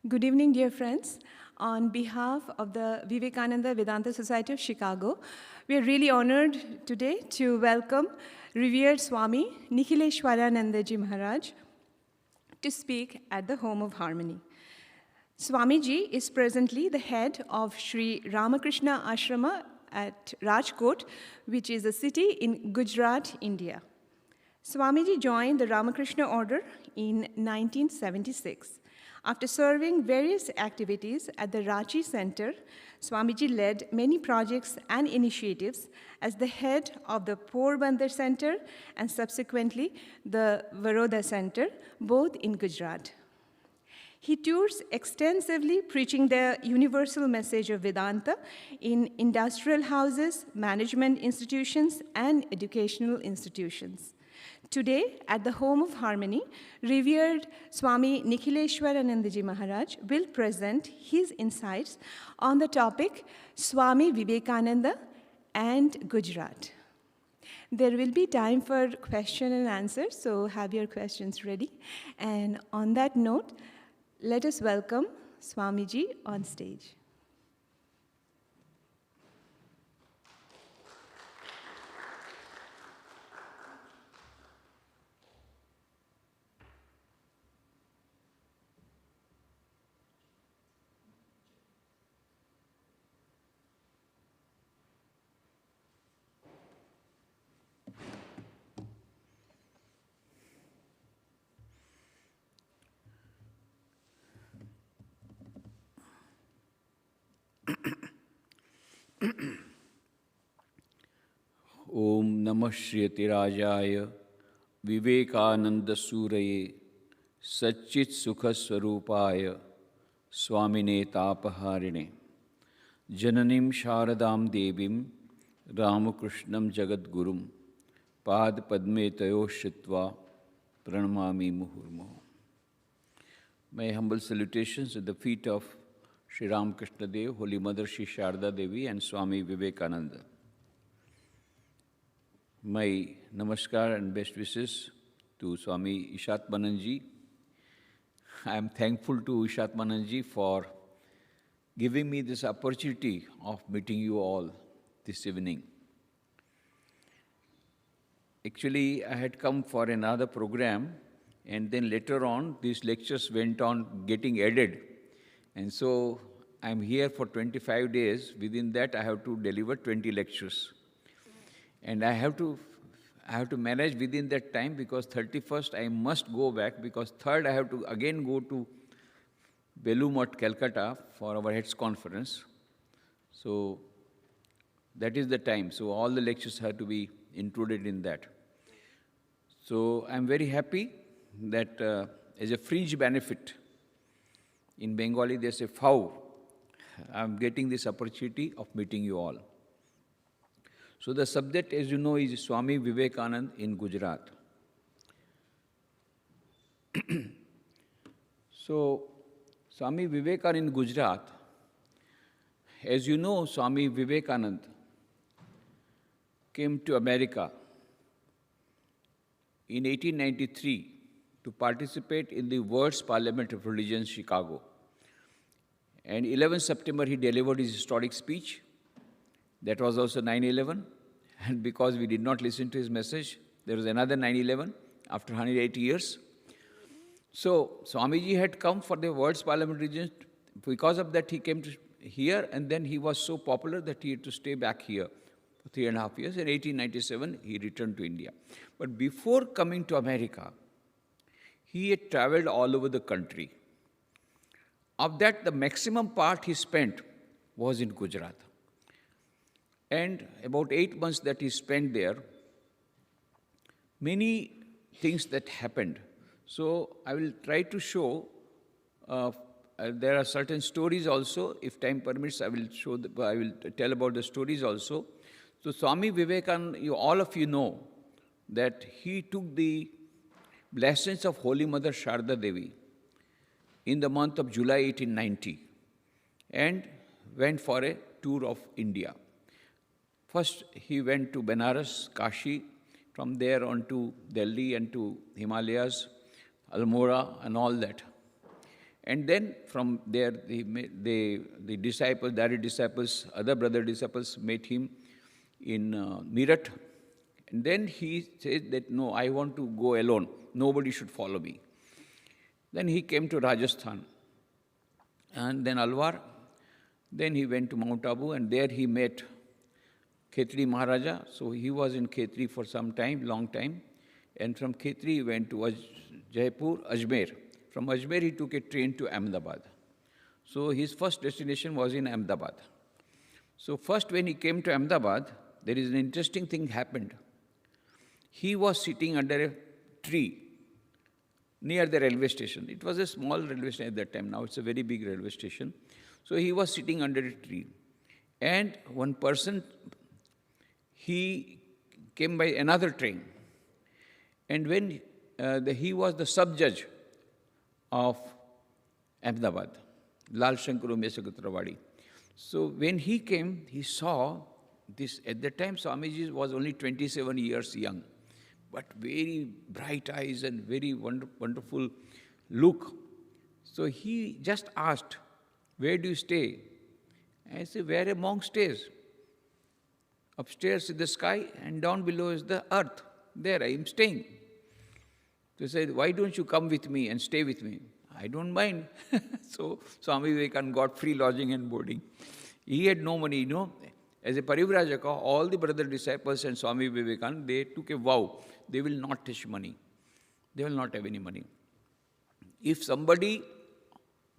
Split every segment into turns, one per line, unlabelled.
Good evening, dear friends. On behalf of the Vivekananda Vedanta Society of Chicago, we are really honored today to welcome revered Swami Nikhileshwarananda Ji Maharaj to speak at the Home of Harmony. Swamiji is presently the head of Sri RamaKrishna Ashram at Rajkot, which is a city in Gujarat, India. Swamiji joined the RamaKrishna order in 1976. After serving various activities at the Ranchi Center, Swamiji led many projects and initiatives as the head of the Porbandar Center and subsequently the Vadodara Center, both in Gujarat. He tours extensively preaching the universal message of Vedanta in industrial houses, management institutions, and educational institutions. Today, at the Home of Harmony, revered Swami Nikhileshwarananda Ji Maharaj will present his insights on the topic Swami Vivekananda and Gujarat. There will be time for question and answer, so have your questions ready. And on that note, let us welcome Swamiji on stage.
Om Namah Shriyati Rajaya Vivekananda Suraye Satchit Sukha Swarupaya Swamine Tapaharine Jananim Sharadam Devim Ramakrishnam Jagat Gurum Pad Padme Tayo Shitva Pranamami Muhurmuhu. My humble salutations at the feet of Sri RamaKrishna Dev, Holy Mother Sri Sharda Devi and Swami Vivekananda. My namaskar and best wishes to Swami Ishatmananji. I am thankful to Ishatmananji for giving me this opportunity of meeting you all this evening. Actually, I had come for another program, and then later on, these lectures went on getting added. And so, I'm here for 25 days. Within that, I have to deliver 20 lectures. And I have to manage within that time because 31st I must go back because 3rd I have to again go to Bellumat, Calcutta for our heads conference. So that is the time. So all the lectures have to be included in that. So I'm very happy that as a fringe benefit, in Bengali they say FAU, I'm getting this opportunity of meeting you all. So the subject, as you know, is Swami Vivekananda in Gujarat. So, Swami Vivekananda in Gujarat, as you know, Swami Vivekananda came to America in 1893 to participate in the World's Parliament of Religions, Chicago. And 11 September, he delivered his historic speech. That was also 9/11, and because we did not listen to his message, there was another 9/11 after 180 years. So, Swamiji had come for the World's Parliament region. Because of that, he came to here, and then he was so popular that he had to stay back here for 3.5 years. In 1897, he returned to India. But before coming to America, he had traveled all over the country. Of that, the maximum part he spent was in Gujarat. And about 8 months that he spent there, many things that happened. So I will try to show, there are certain stories also. If time permits, I will tell about the stories also. So Swami Vivekananda, all of you know that he took the blessings of Holy Mother Sharda Devi in the month of July 1890 and went for a tour of India. First, he went to Benares, Kashi, from there on to Delhi and to Himalayas, Almora and all that. And then from there, the disciples, direct disciples, other brother disciples met him in Meerut. And then he said that, no, I want to go alone. Nobody should follow me. Then he came to Rajasthan and then Alwar. Then he went to Mount Abu and there he met Khetri Maharaja. So he was in Khetri for some time, long time. And from Khetri he went to Jaipur, Ajmer. From Ajmer he took a train to Ahmedabad. So his first destination was in Ahmedabad. So first when he came to Ahmedabad, there is an interesting thing happened. He was sitting under a tree near the railway station. It was a small railway station at that time. Now it's a very big railway station. So he was sitting under a tree. And one person, he came by another train. And when he was the sub-judge of Ahmedabad, Lal Shankar Umesagutrawadi. So when he came, he saw this. At that time, Swamiji was only 27 years young, but very bright eyes and very wonderful look. So he just asked, where do you stay? And I said, where a monk stays. Upstairs is the sky and down below is the earth. There I am staying. So he said, why don't you come with me and stay with me? I don't mind. So Swami Vivekananda got free lodging and boarding. He had no money, As a Parivrajaka, all the brother disciples and Swami Vivekananda, they took a vow. They will not touch money. They will not have any money. If somebody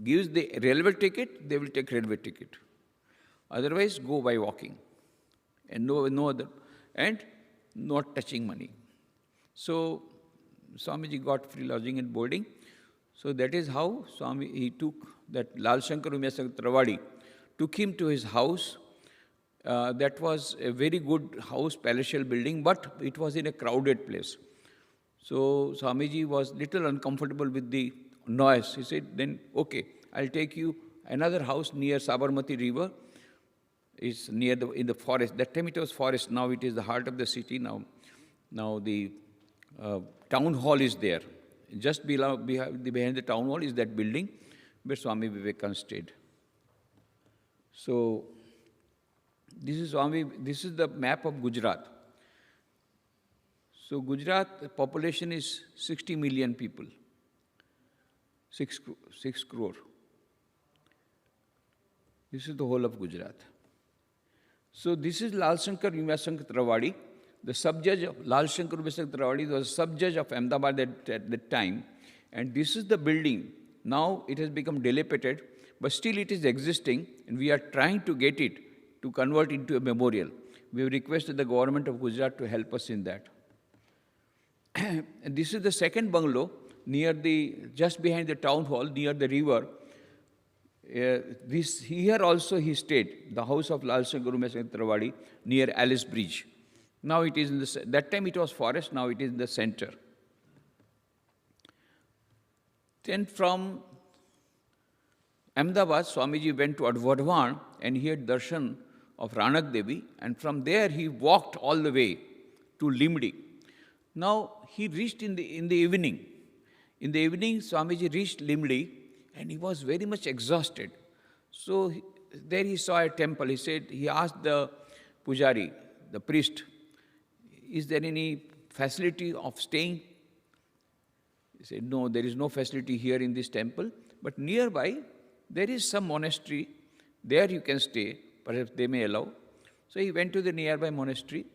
gives the railway ticket, they will take railway ticket. Otherwise, go by walking. And no other. And not touching money. So Swamiji got free lodging and boarding. So that is how he took that Lal Shankar Umesagutrawadi, took him to his house. That was a very good house, palatial building, but it was in a crowded place. So Swamiji was little uncomfortable with the noise. He said, then, okay, I'll take you another house near Sabarmati river. It's near in the forest. That time it was forest, now it is the heart of the city. Now the town hall is there. Just behind the town hall is that building where Swami Vivekananda stayed. So this is the map of Gujarat. So Gujarat, the population is 60 million people, 6 crore. This is the whole of Gujarat. So this is Lal Shankar Umesagutrawadi. The sub-judge of Lal Shankar Umesagutrawadi was sub-judge of Ahmedabad at that time. And this is the building. Now it has become dilapidated, but still it is existing, and we are trying to get it to convert into a memorial. We have requested the government of Gujarat to help us in that. And this is the second bungalow just behind the town hall, near the river. Here also he stayed, the house of Lal Shankar Umesagutrawadi, near Alice Bridge. Now it is that time it was forest, now it is in the center. Then from Ahmedabad, Swamiji went to Advardhan and he had darshan of Ranak Devi, and from there he walked all the way to Limdi. Now he reached in the evening. In the evening, Swamiji reached Limdi and he was very much exhausted. So there he saw a temple. He asked the pujari, the priest, is there any facility of staying? He said, no, there is no facility here in this temple, but nearby there is some monastery. There you can stay, perhaps they may allow. So he went to the nearby monastery,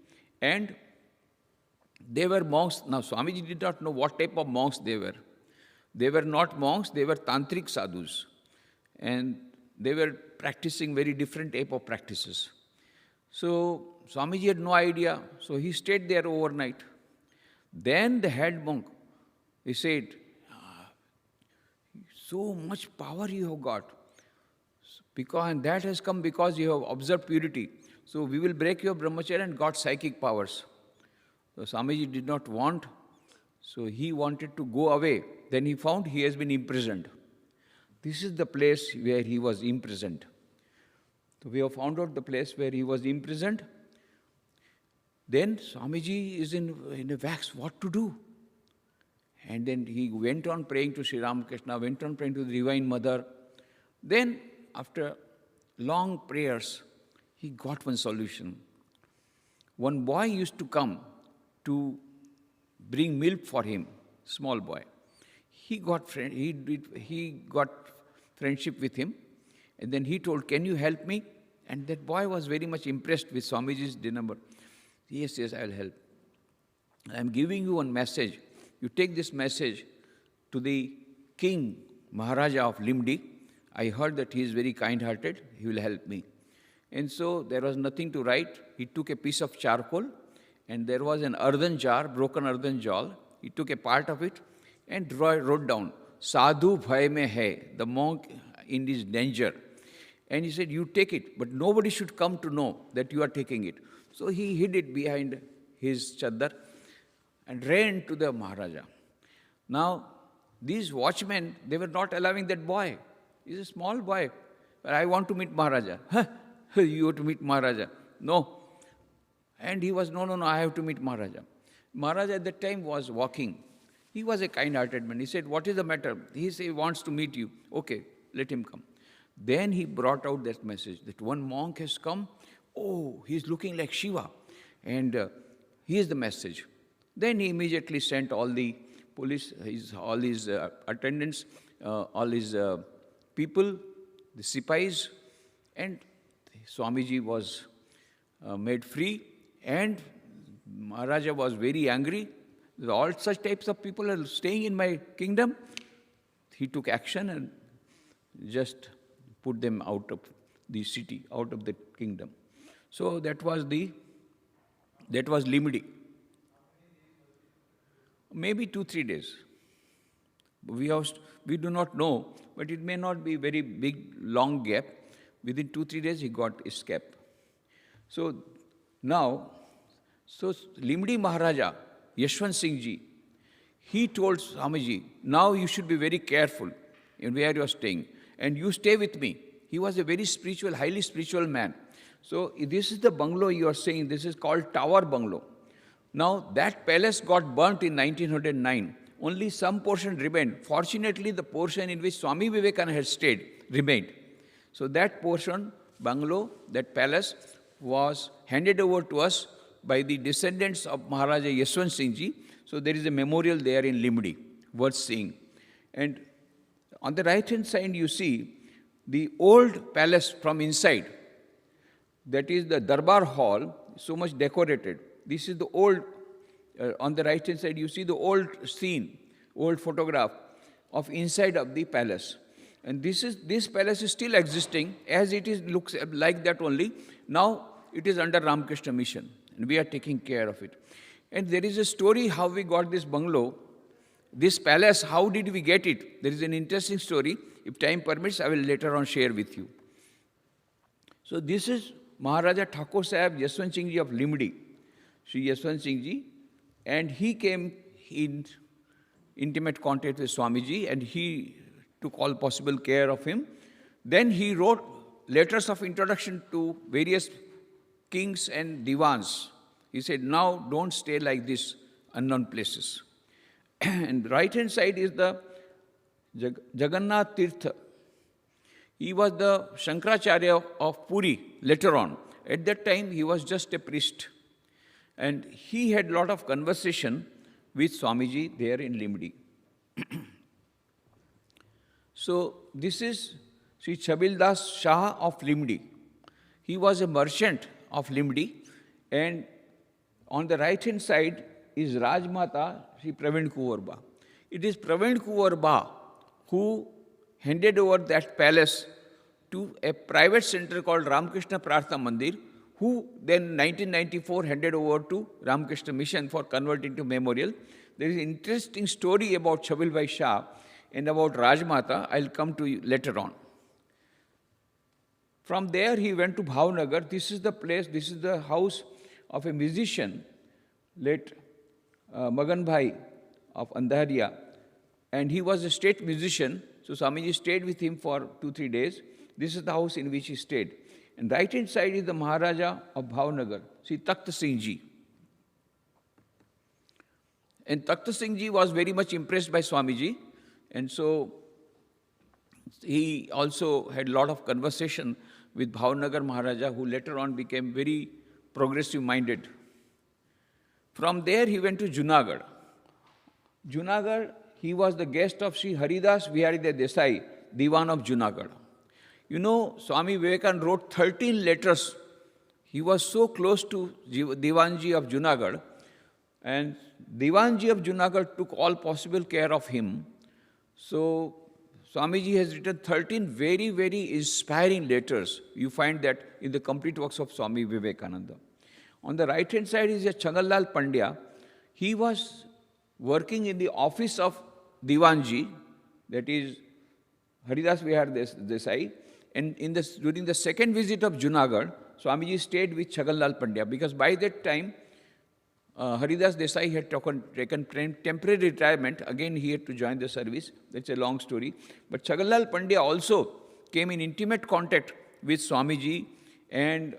and they were monks. Now Swamiji did not know what type of monks they were. They were not monks, they were tantric sadhus. And they were practicing very different type of practices. So Swamiji had no idea, so he stayed there overnight. Then the head monk, he said, so much power you have got. And that has come because you have observed purity. So we will break your brahmacharya and got psychic powers. So Swamiji did not want, so he wanted to go away. Then he found he has been imprisoned. This is the place where he was imprisoned. So we have found out the place where he was imprisoned. Then Swamiji is in a wax, what to do? And then he went on praying to Sri RamaKrishna, went on praying to the Divine Mother. Then, after long prayers, he got one solution. One boy used to come to bring milk for him, small boy. He got friendship with him, and then he told, "Can you help me?" And that boy was very much impressed with Swamiji's dinner. Yes, I will help. I am giving you one message. You take this message to the king, Maharaja of Limdi. I heard that he is very kind-hearted. He will help me. And so there was nothing to write. He took a piece of charcoal, and there was an earthen jar, broken earthen jar. He took a part of it and wrote down, "Sadhu bhai mein hai," the monk in his danger. And he said, "You take it, but nobody should come to know that you are taking it." So he hid it behind his chadar and ran to the Maharaja. Now, these watchmen, they were not allowing that boy. He's a small boy. "But I want to meet Maharaja." "Huh? You have to meet Maharaja." "No." And he was, no, I have to meet Maharaja. Maharaja at that time was walking. He was a kind-hearted man. He said, "What is the matter?" He said, "He wants to meet you." "Okay, let him come." Then he brought out that message that one monk has come. Oh, he's looking like Shiva. And here's the message. Then he immediately sent all the police, all his attendants, all his people, the sipais, and Swamiji was made free, and Maharaja was very angry. All such types of people are staying in my kingdom. He took action and just put them out of the city, out of the kingdom. So that was Limdi. Maybe 2-3 days. We do not know, but it may not be very big, long gap. Within 2-3 days, he got escape. So now, Limdi Maharaja, Yashwant Singh Ji, he told Swamiji, "Now you should be very careful in where you are staying, and you stay with me." He was a very spiritual, highly spiritual man. So this is the bungalow you are saying. This is called Tower Bungalow. Now that palace got burnt in 1909. Only some portion remained. Fortunately, the portion in which Swami Vivekananda had stayed remained. So that portion, bungalow, that palace, was handed over to us by the descendants of Maharaja Yashwant Singh Ji. So there is a memorial there in Limdi, worth seeing. And on the right-hand side, you see the old palace from inside. That is the Darbar Hall, so much decorated. This is the old, on the right-hand side, you see the old scene, old photograph of inside of the palace. And this palace is still existing, as it is, looks like that only. Now it is under RamaKrishna mission, and we are taking care of it. And there is a story how we got this bungalow, this palace, how did we get it? There is an interesting story. If time permits, I will later on share with you. So this is Maharaja Thakur Sahib Yashwant Singh Ji of Limdi, Sri Yashwant Singh Ji, and he came in intimate contact with Swamiji, and he took all possible care of him. Then he wrote letters of introduction to various kings and divans. He said, "Now don't stay like this, unknown places." And the right-hand side is the Jagannath Tirtha. He was the Shankaracharya of Puri later on. At that time, he was just a priest. And he had a lot of conversation with Swamiji there in Limdi. So this is Sri Chabildas Shah of Limdi. He was a merchant of Limdi. And on the right-hand side is Rajmata Sri Praveen Kuvarba. It is Praveen Kuvarba who handed over that palace to a private center called RamaKrishna Prarthana Mandir, who then in 1994 handed over to RamaKrishna Mission for converting to memorial. There is an interesting story about Chabilbhai Shah and about Rajmata. I'll come to you later on. From there, he went to Bhavnagar. This is the place, this is the house of a musician, late Magan Bhai of Andhariya. And he was a state musician, so Swamiji stayed with him for 2-3 days. This is the house in which he stayed. And right-hand side is the Maharaja of Bhavnagar, Sri Takht Singh Ji. And Takht Singh Ji was very much impressed by Swamiji. And so he also had a lot of conversation with Bhavnagar Maharaja, who later on became very progressive-minded. From there, he went to Junagadh. Junagadh, he was the guest of Sri Haridas Viharide Desai, Diwan of Junagadh. You know, Swami Vivekananda wrote 13 letters. He was so close to Diwanji of Junagadh, and Diwanji of Junagadh took all possible care of him. So, Swamiji has written 13 very, very inspiring letters. You find that in the complete works of Swami Vivekananda. On the right-hand side is a Changalal Pandya. He was working in the office of Diwanji, that is Haridas Vihar Desai, and during the second visit of Junagadh, Swamiji stayed with Changalal Pandya, because by that time, Haridas Desai had taken temporary retirement. Again, he had to join the service. That's a long story. But Changalal Pandya also came in intimate contact with Swamiji, and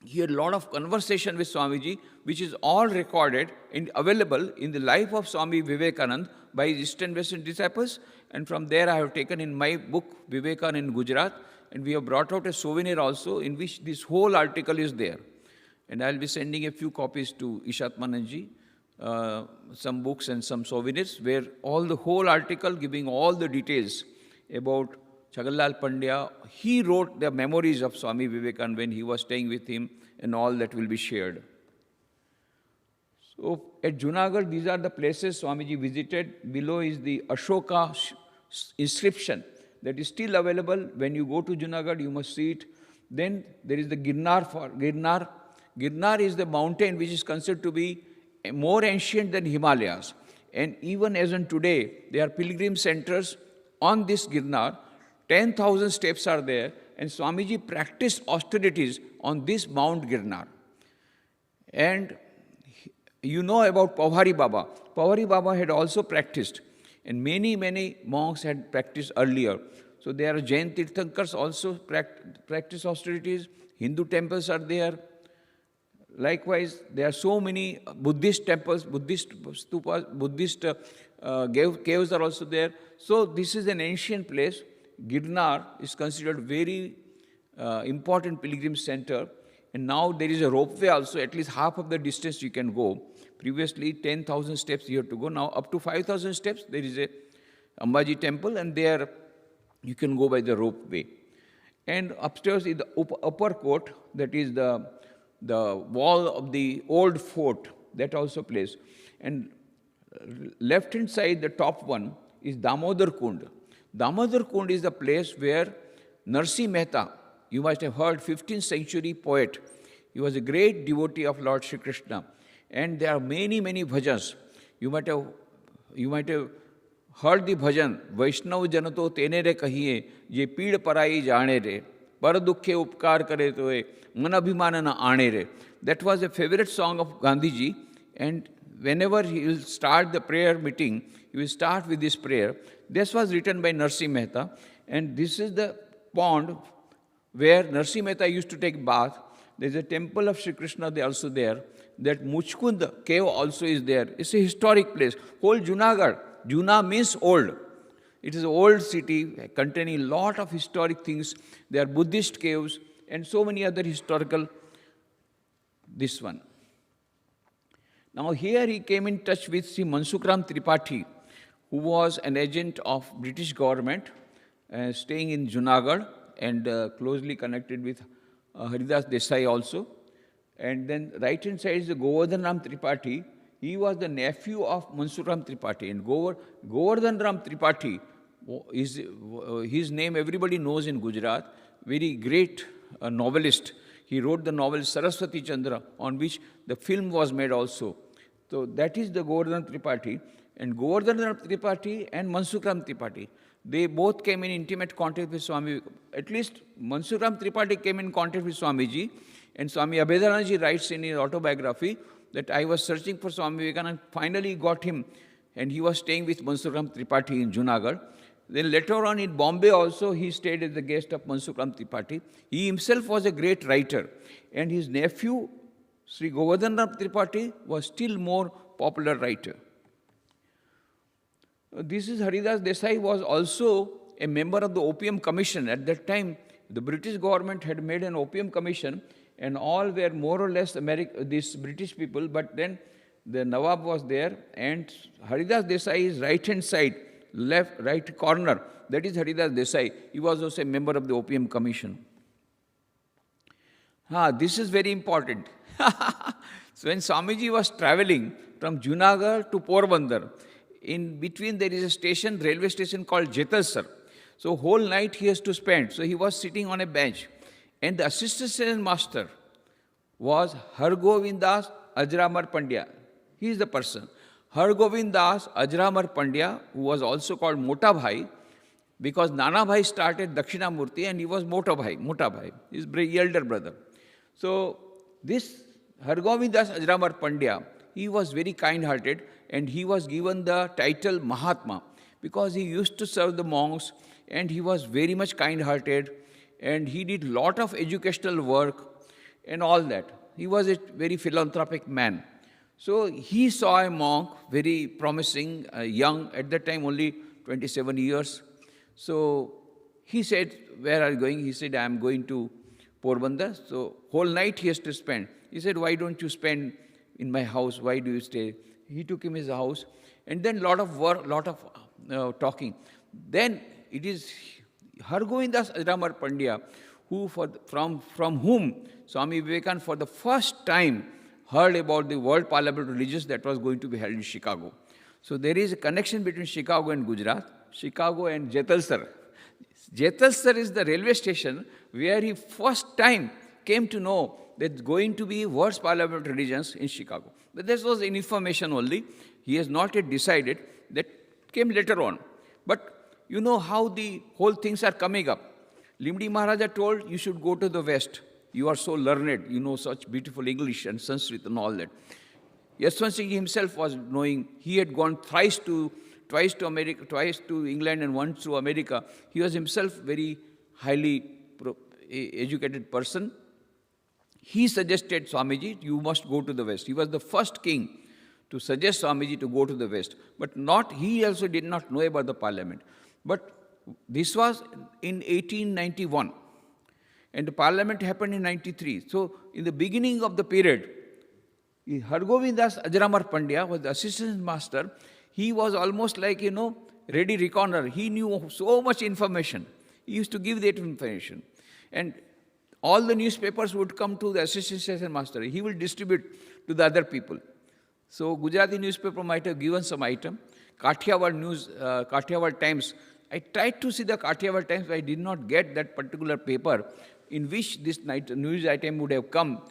he had a lot of conversation with Swamiji, which is all recorded and available in the life of Swami Vivekananda by his East and Western disciples. And from there, I have taken in my book, Vivekananda in Gujarat, and we have brought out a souvenir also in which this whole article is there. And I'll be sending a few copies to Ishatmananji, some books and some souvenirs, where all the whole article giving all the details about Changalal Pandya. He wrote the memories of Swami Vivekananda when he was staying with him, and all that will be shared. So at Junagadh, these are the places Swamiji visited. Below is the Ashoka inscription that is still available. When you go to Junagadh, you must see it. Then there is the Girnar. Girnar is the mountain which is considered to be more ancient than Himalayas. And even as on today, there are pilgrim centers on this Girnar. 10,000 steps are there, and Swamiji practiced austerities on this Mount Girnar. And you know about Pawhari Baba. Pawhari Baba had also practiced, and many, many monks had practiced earlier. So there are Jain Tirthankars also practice austerities. Hindu temples are there. Likewise, there are so many Buddhist temples, Buddhist stupas, Buddhist caves are also there. So this is an ancient place. Girnar is considered very important pilgrim center. And now there is a ropeway also, at least half of the distance you can go. Previously, 10,000 steps you have to go. Now up to 5,000 steps, there is a Ambaji temple, and there you can go by the ropeway. And upstairs is the upper court, that is the wall of the old fort, that also place. And left-hand side, the top one, is Damodar Kund. Damodar Kund is the place where Narsi Mehta, you must have heard, 15th century poet. He was a great devotee of Lord Shri Krishna. And there are many, many bhajans. You might have heard the bhajan, Vaishnav Janato Tenere Kahiye, Je Peed Parai Jane Re, Par Dukhe Upkar Kare Toe, Manabhimanana Ane Re. That was a favorite song of Gandhiji, and whenever he will start the prayer meeting, he will start with this prayer. This was written by Narsi Mehta, and this is the pond where Narsi Mehta used to take bath. There is a temple of Shri Krishna also there. That Muchkund cave also is there. It's a historic place. Whole Junagadh, Juna means old. It is an old city containing a lot of historic things. There are Buddhist caves and so many other historical, this one. Now here he came in touch with Sri Mansukram Tripathi, who was an agent of British government, staying in Junagadh and closely connected with Haridas Desai also. And then right-hand side is the Govardhan Ram Tripathi. He was the nephew of Mansukram Tripathi. And Govardhan Ram Tripathi, his name everybody knows in Gujarat, very great novelist. He wrote the novel Saraswati Chandra, on which the film was made also. So that is the Govardhan Tripathi. And Govardhan Ram Tripathi and Mansukram Tripathi, they both came in intimate contact with Swami. At least Mansukram Tripathi came in contact with Swamiji. And Swami Abhedanandaji writes in his autobiography that I was searching for Swami Vivekananda, finally got him, and he was staying with Mansukram Tripathi in Junagadh. Then later on in Bombay also, he stayed as the guest of Mansukram Tripathi. He himself was a great writer, and his nephew, Sri Govardhan Ram Tripathi, was still more popular writer. This is Haridas Desai was also a member of the Opium Commission. At that time, the British government had made an Opium Commission, and all were more or less these British people, but then the Nawab was there, and Haridas Desai is right-hand side, right corner. That is Haridas Desai. He was also a member of the Opium Commission. This is very important. So when Swamiji was traveling from Junagadh to Porbandar, in between there is a station, railway station called Jetalsar. So whole night he has to spend. So he was sitting on a bench. And the assistant station master was Hargovindas Ajramar Pandya. He is the person. Hargovindas Ajramar Pandya, who was also called Mota Bhai, because Nana Bhai started Dakshinamurti and he was Mota Bhai, his elder brother. So this Hargovindas Ajramar Pandya, he was very kind-hearted, and he was given the title Mahatma because he used to serve the monks, and he was very much kind-hearted, and he did lot of educational work and all that. He was a very philanthropic man. So he saw a monk, very promising, young, at that time only 27 years. So he said, where are you going? He said, I am going to Porbandar. So whole night he has to spend. He said, why don't you spend in my house? Why do you stay? He took him his house, and then lot of work, lot of talking. Then it is Hargovindas Ajramar Pandya, who from whom Swami Vivekananda for the first time heard about the World Parliament of Religions that was going to be held in Chicago. So there is a connection between Chicago and Gujarat, Chicago and Jetalsar. Jetalsar is the railway station where he first time came to know that going to be World Parliament of Religions in Chicago. But this was information only. He has not yet decided. That came later on. But you know how the whole things are coming up. Limdi Maharaja told, you should go to the West. You are so learned. You know such beautiful English and Sanskrit and all that. Yashwant Singh himself was knowing. He had gone twice to America, twice to England and once to America. He was himself very highly educated person. He suggested Swamiji, you must go to the West. He was the first king to suggest Swamiji to go to the West. But he also did not know about the parliament. But this was in 1891. And the parliament happened in 93. So in the beginning of the period, Hargovindas Ajramar Pandya was the assistant master. He was almost like, ready reconner. He knew so much information. He used to give that information. And all the newspapers would come to the assistant station master. He will distribute to the other people. So Gujarati newspaper might have given some item. Kathiawar Times. I tried to see the Kathiawar Times, but I did not get that particular paper in which this news item would have come.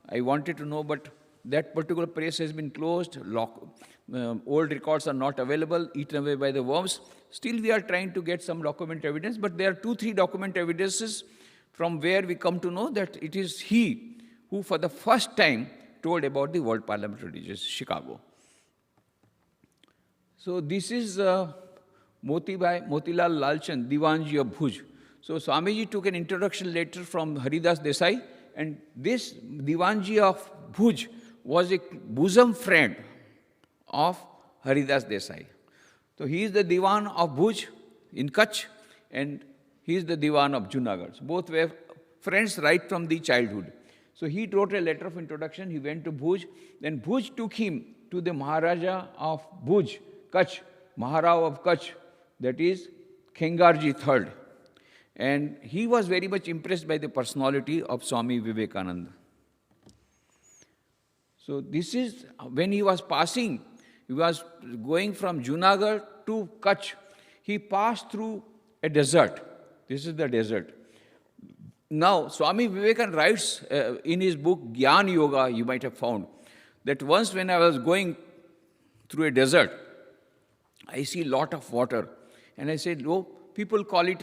I wanted to know, but that particular press has been closed. Old records are not available, eaten away by the worms. Still we are trying to get some document evidence, but there are 2-3 document evidences from where we come to know that it is he who for the first time told about the World Parliament of Religions, Chicago. So this is Motilal Lalchand, Diwanji of Bhuj. So Swamiji took an introduction letter from Haridas Desai, and this Diwanji of Bhuj was a bosom friend of Haridas Desai. So he is the Diwan of Bhuj in Kutch, and he is the Diwan of Junagadh. So both were friends right from the childhood. So he wrote a letter of introduction. He went to Bhuj. Then Bhuj took him to the Maharaja of Bhuj, Kutch, Maharao of Kutch, that is Khengarji III. And he was very much impressed by the personality of Swami Vivekananda. So this is when he was passing, he was going from Junagadh to Kutch. He passed through a desert. This is the desert. Now, Swami Vivekananda writes in his book, Gyan Yoga, you might have found, that once when I was going through a desert, I see a lot of water. And I said, oh, people call it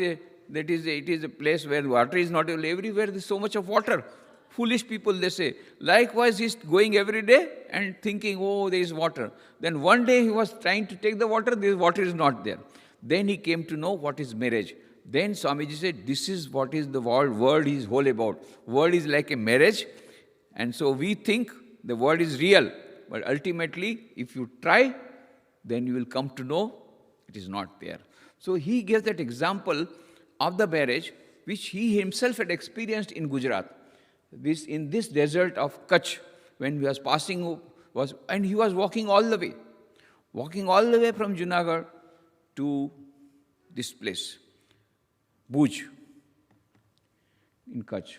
it is a place where water is not available. Everywhere there's so much of water. Foolish people, they say. Likewise, he's going every day and thinking, oh, there is water. Then one day he was trying to take the water, this water is not there. Then he came to know what is marriage. Then Swamiji said, this is what is the world is whole about. World is like a marriage. And so we think the world is real. but ultimately, if you try, then you will come to know it is not there. So he gives that example of the barrage, which he himself had experienced in Gujarat. In this desert of Kutch, when he was passing, and he was walking all the way from Junagadh to this place, Bhuj, in Kutch.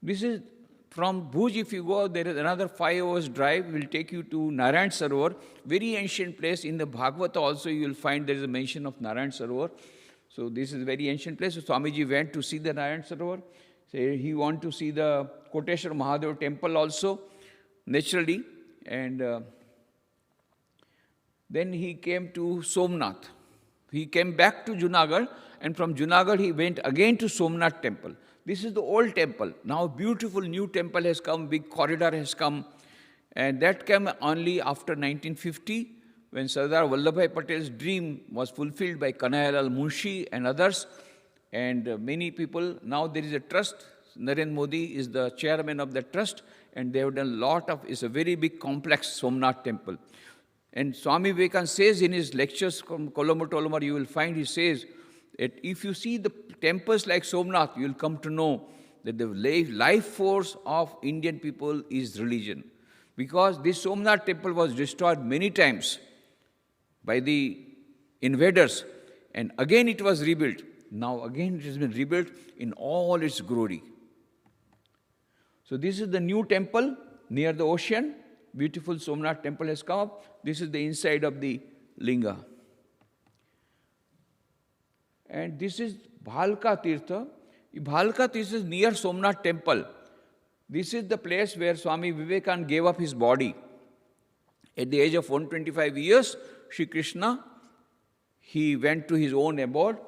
This is from Bhuj, if you go, there is another 5 hours drive, will take you to Narayan Sarovar, very ancient place. In the Bhagavata also you will find there is a mention of Narayan Sarovar. So this is a very ancient place. So Swamiji went to see the Narayan Sarovar. So he wanted to see the Koteshwar Mahadev temple also, naturally. And then he came to Somnath. He came back to Junagadh, and from Junagadh he went again to Somnath temple. This is the old temple. Now beautiful new temple has come, big corridor has come. And that came only after 1950, when Sardar Vallabhbhai Patel's dream was fulfilled by Kanhayalal Munshi and others. And many people, now there is a trust. Narendra Modi is the chairman of the trust, and they have done a lot of, it's a very big complex Somnath temple. And Swami Vivekananda says in his lectures from Colombo Tolomar, you will find he says that if you see the temples like Somnath, you will come to know that the life force of Indian people is religion. Because this Somnath temple was destroyed many times by the invaders, and again it was rebuilt. Now again it has been rebuilt in all its glory. So this is the new temple near the ocean. Beautiful Somnath temple has come up. This is the inside of the linga. And this is Bhalka Tirtha. Bhalka Tirtha is near Somnath temple. This is the place where Swami Vivekananda gave up his body. At the age of 125 years, Sri Krishna, he went to his own abode,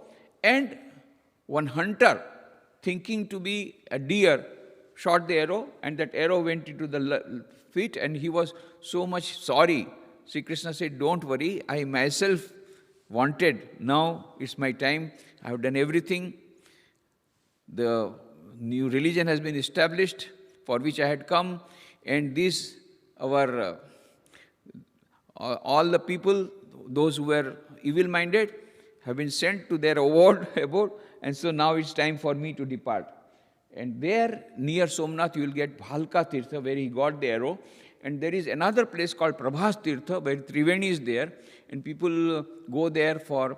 and one hunter, thinking to be a deer, shot the arrow, and that arrow went into the feet, and he was so much sorry. Sri Krishna said, don't worry, I myself wanted, now it's my time, I have done everything. The new religion has been established, for which I had come, and this, all the people, those who were evil-minded, have been sent to their abode, and so now it's time for me to depart. And there, near Somnath, you will get Bhalka Tirtha, where he got the arrow. And there is another place called Prabhas Tirtha, where Triveni is there, and people go there for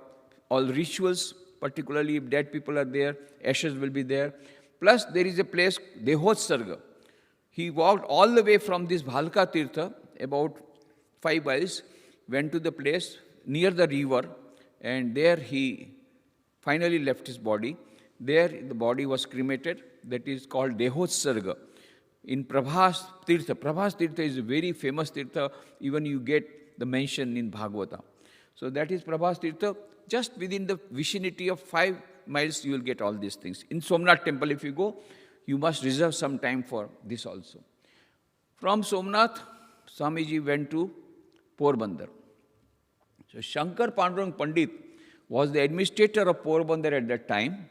all rituals, particularly if dead people are there, ashes will be there. Plus, there is a place, Dehotsarga. He walked all the way from this Bhalka Tirtha, about 5 miles, went to the place near the river, and there he finally left his body. There the body was cremated. That is called Dehotsarga. In Prabhas Tirtha. Prabhas Tirtha is a very famous Tirtha. Even you get the mention in Bhagavata. So that is Prabhas Tirtha. Just within the vicinity of 5 miles, you will get all these things. In Somnath temple, if you go, you must reserve some time for this also. From Somnath, Swamiji went to Porbandar. So Shankar Pandurang Pandit was the administrator of Porbandar at that time.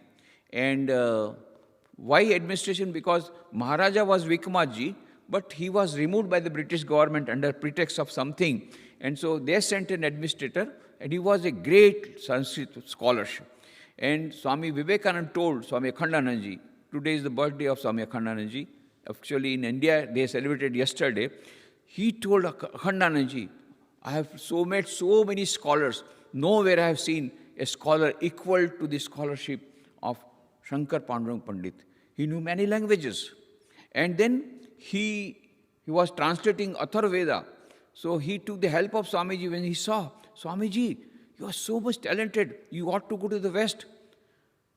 And why administration? Because Maharaja was Vikramadji, but he was removed by the British government under pretext of something. And so they sent an administrator, and he was a great Sanskrit scholar. And Swami Vivekananda told Swami Akhandanandji, today is the birthday of Swami Akhandanandji. Actually, in India, they celebrated yesterday. He told Akhandanandji, I have met so many scholars. Nowhere I have seen a scholar equal to the scholarship of Shankar Pandurang Pandit. He knew many languages. And then he was translating Atharvaveda. So he took the help of Swamiji when he saw, Swamiji, you are so much talented. You ought to go to the West.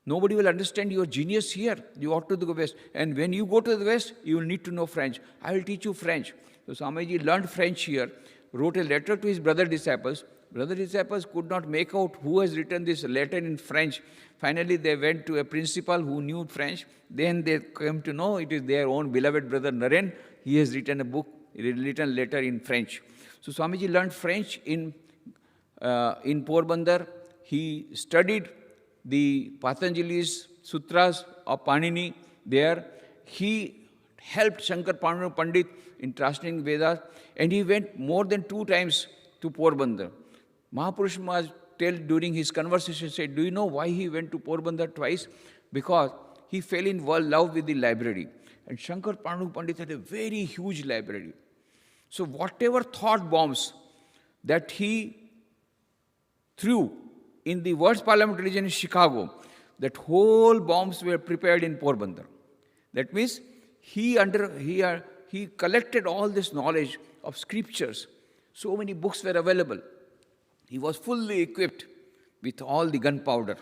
Nobody will understand your genius here. You ought to go West. And when you go to the West, you will need to know French. I will teach you French. So Swamiji learned French here, wrote a letter to his brother disciples. Brother disciples could not make out who has written this letter in French. Finally, they went to a principal who knew French. Then they came to know it is their own beloved brother Naren. He has written a book, written a letter in French. So Swamiji learned French in Porbandar. He studied the Patanjali's sutras of Panini there. He helped Shankar Pandurang Pandit in translating Vedas, and he went more than 2 times to Porbandar. Mahapurush Maharaj during his conversation said, do you know why he went to Porbandar twice? Because he fell in love with the library. And Shankar Pandu Pandit had a very huge library. So whatever thought bombs that he threw in the World's Parliament region in Chicago, that whole bombs were prepared in Porbandar. That means he collected all this knowledge of scriptures. So many books were available. He was fully equipped with all the gunpowder,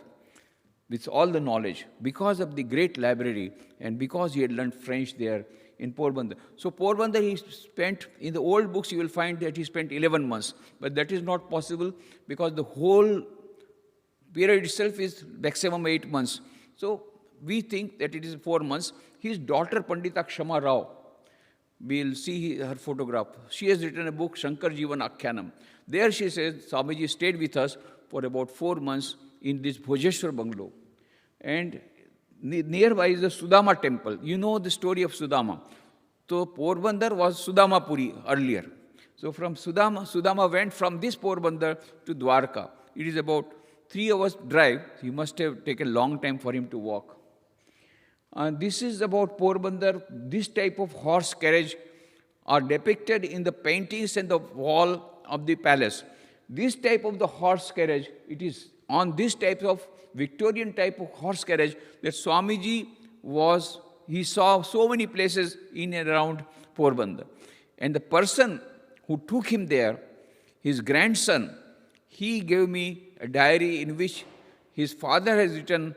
with all the knowledge, because of the great library and because he had learned French there in Porbandar. So Porbandar he spent, in the old books you will find that he spent 11 months. But that is not possible because the whole period itself is maximum 8 months. So we think that it is 4 months. His daughter Pandita Kshama Rao, we'll see her photograph. She has written a book, Shankar Jivan Akhyanam. There she says, Swamiji stayed with us for about 4 months in this Bhojeshwar bungalow. And nearby is the Sudama temple. You know the story of Sudama. So Porbandar was Sudamapuri earlier. So from Sudama went from this Porbandar to Dwarka. It is about 3 hours drive. He must have taken a long time for him to walk. This is about Porbandar. This type of horse carriage are depicted in the paintings and the wall of the palace. This type of the horse carriage, it is on this type of Victorian type of horse carriage that Swamiji he saw so many places in and around Porbandar. And the person who took him there, his grandson, he gave me a diary in which his father has written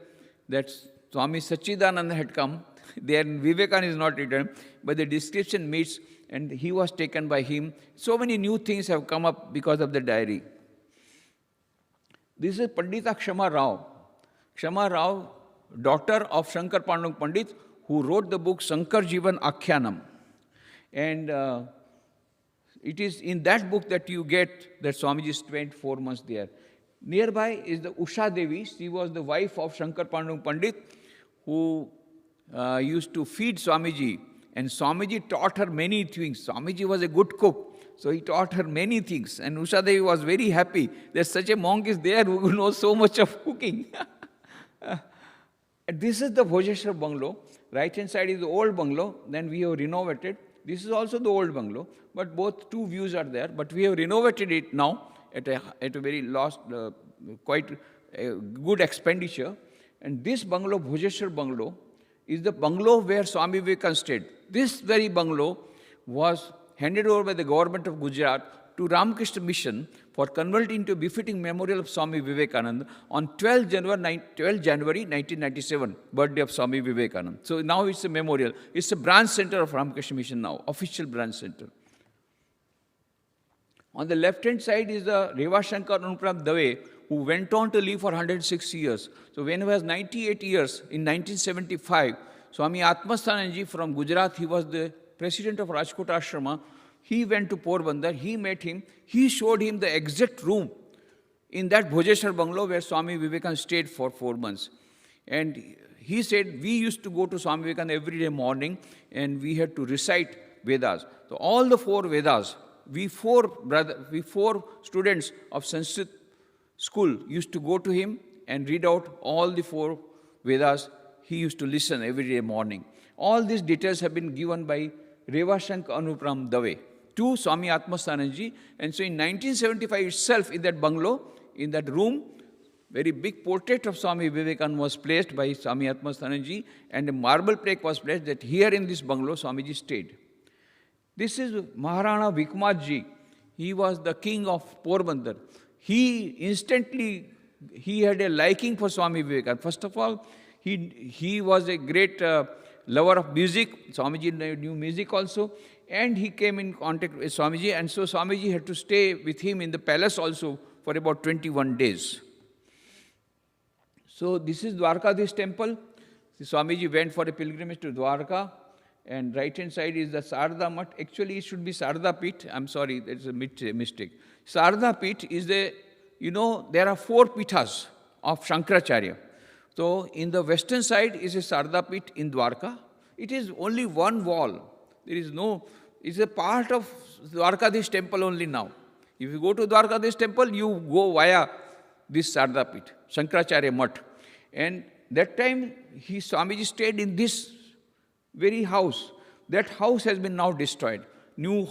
that Swami Sachidananda had come. There Vivekananda is not written, but the description meets, and he was taken by him. So many new things have come up because of the diary. This is Pandita Kshama Rao. Kshama Rao, daughter of Shankar Pandu Pandit, who wrote the book Shankar Jivan Akhyanam. And it is in that book that you get that Swamiji spent 4 months there. Nearby is the Usha Devi. She was the wife of Shankar Pandu Pandit, who used to feed Swamiji. And Swamiji taught her many things. Swamiji was a good cook, so he taught her many things. And Usha Devi was very happy that such a monk is there who knows so much of cooking. This is the Bhojeshwar bungalow. Right hand side is the old bungalow. Then we have renovated. This is also the old bungalow, but both 2 views are there. But we have renovated it now at a very quite good expenditure. And this bungalow, Bhojeshwar bungalow, is the bungalow where Swami Vivekananda stayed. This very bungalow was handed over by the government of Gujarat to RamaKrishna mission for converting into a befitting memorial of Swami Vivekananda on 12 January 1997, birthday of Swami Vivekananda. So now it's a memorial. It's a branch center of RamaKrishna mission now, official branch center. On the left-hand side is the Reva Shankar Anupram Dave, who went on to live for 106 years. So when he was 98 years, in 1975, Swami Atmasthananji from Gujarat, he was the president of Rajkot Ashram. He went to Porbandar, he met him, he showed him the exact room in that Bhojeshwar bungalow where Swami Vivekananda stayed for 4 months. And he said, we used to go to Swami Vivekananda every day morning and we had to recite Vedas. So all the 4 Vedas, we four students of Sanskrit school used to go to him and read out all the 4 Vedas. He used to listen every day morning. All these details have been given by Reva Shankar Anupram Dave to Swami Atmasthananji. And so in 1975 itself, in that bungalow, in that room, very big portrait of Swami Vivekananda was placed by Swami Atmasthananji, and a marble plaque was placed that here in this bungalow Swamiji stayed. This is Maharana Vikmatji. He was the king of Porbandar. He had a liking for Swami Vivekananda. First of all, he was a great lover of music. Swamiji knew music also. And he came in contact with Swamiji. And so Swamiji had to stay with him in the palace also for about 21 days. So this is Dwarkadish temple. Swamiji went for a pilgrimage to Dwarka. And right-hand side is the Sarda Mat. Actually, it should be Sarda Pit. I'm sorry, that's a mistake. Sarda Pit is there are 4 pithas of Shankaracharya. So in the western side is a Sarda Pit in Dwarka. It is only one wall. There is no It's a part of Dwarkadish temple only now. If you go to Dwarkadish temple, you go via this Sardapit, Shankaracharya Mutt. And that time, Swamiji stayed in this very house. That house has been now destroyed. New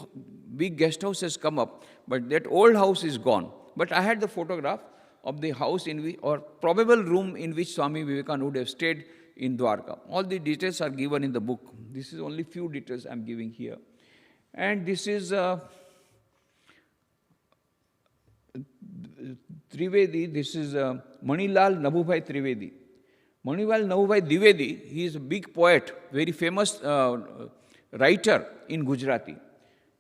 big guest house has come up, but that old house is gone. But I had the photograph of the house in which, or probable room in which Swami Vivekananda would have stayed in Dwarka. All the details are given in the book. This is only few details I am giving here. And this is Trivedi. This is Manilal Nabubhai Trivedi. Manilal Nabubhai Dwivedi, he is a big poet, very famous writer in Gujarati.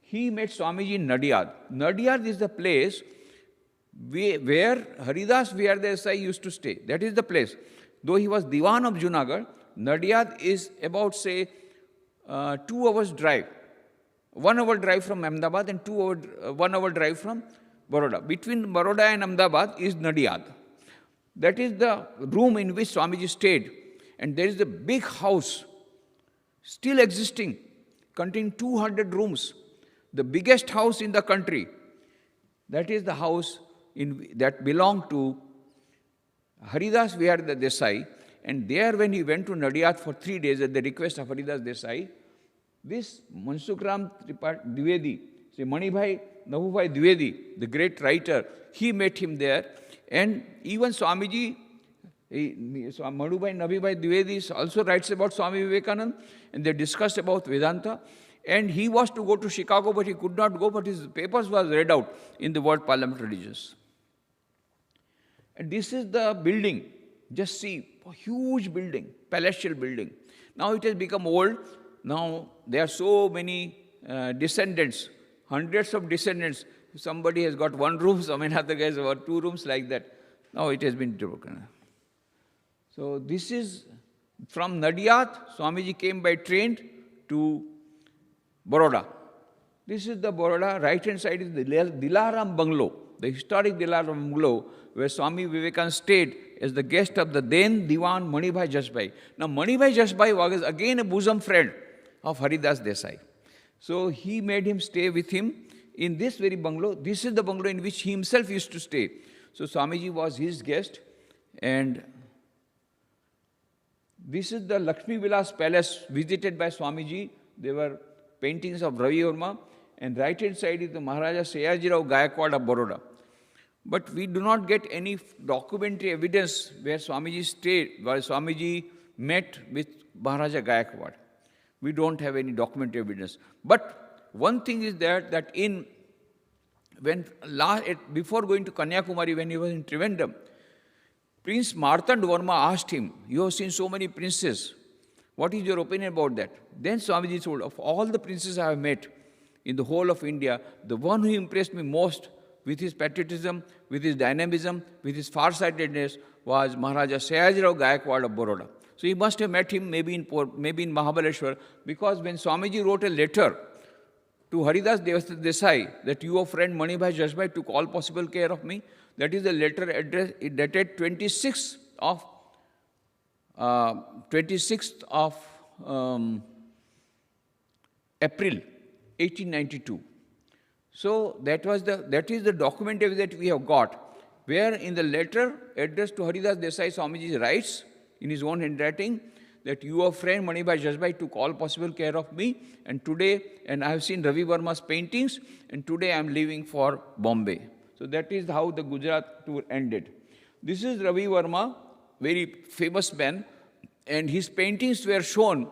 He met Swamiji in Nadiyad. Nadiyad is the place where Haridas Vihar Desai used to stay. That is the place. Though he was Diwan of Junagadh, Nadiyad is about, say, 2 hours drive. 1 hour drive from Ahmedabad and 1 hour drive from Baroda. Between Baroda and Ahmedabad is Nadiyad. That is the room in which Swamiji stayed. And there is a big house, still existing, containing 200 rooms. The biggest house in the country. That is the house that belonged to Haridas Vihar Desai. And there when he went to Nadiyad for 3 days at the request of Haridas Desai, this Mansukram Dwivedi, Manibhai Nabubhai Dwivedi, the great writer, he met him there. And even Swamiji, Madhubhai Nabibhai Dwivedi also writes about Swami Vivekananda, and they discussed about Vedanta. And he was to go to Chicago, but he could not go, but his papers was read out in the World Parliament Religious. And this is the building. Just see, a huge building, palatial building. Now it has become old. Now there are so many descendants, hundreds of descendants. Somebody has got 1 room, some another guy has got 2 rooms, like that. Now it has been broken. So this is from Nadiyad. Swamiji came by train to Baroda. This is the Baroda. Right-hand side is the Dilaram Bungalow, the historic Dilaram Bungalow, where Swami Vivekananda stayed as the guest of the then Diwan Manibhai Jasbai. Now Manibhai Jasbai was again a bosom friend of Haridas Desai. So he made him stay with him in this very bungalow. This is the bungalow in which he himself used to stay. So Swamiji was his guest. And this is the Lakshmi Vilas Palace visited by Swamiji. There were paintings of Ravi Verma. And right-hand side is the Maharaja Sayajirao Gayakwad of Baroda. But we do not get any documentary evidence where Swamiji stayed, where Swamiji met with Maharaja Gayakwad. We don't have any documentary evidence. But one thing is that before going to Kanyakumari, when he was in Trivandrum, Prince Martand Verma asked him, "You have seen so many princes. What is your opinion about that?" Then Swamiji told, "Of all the princes I have met in the whole of India, the one who impressed me most with his patriotism, with his dynamism, with his farsightedness was Maharaja Sayajirao Gayakwad of Baroda." So he must have met him maybe in Mahabaleshwar, because when Swamiji wrote a letter to Haridas Desai that your friend Manibhai Jasbai took all possible care of me, that is the letter address, dated 26th of April 1892. So that is the document that we have got, where in the letter addressed to Haridas Desai, Swamiji writes in his own handwriting that your friend Manibhai Jasbai took all possible care of me, and I have seen Ravi Verma's paintings, and today I am leaving for Bombay. So that is how the Gujarat tour ended. This is Ravi Verma, very famous man, and his paintings were shown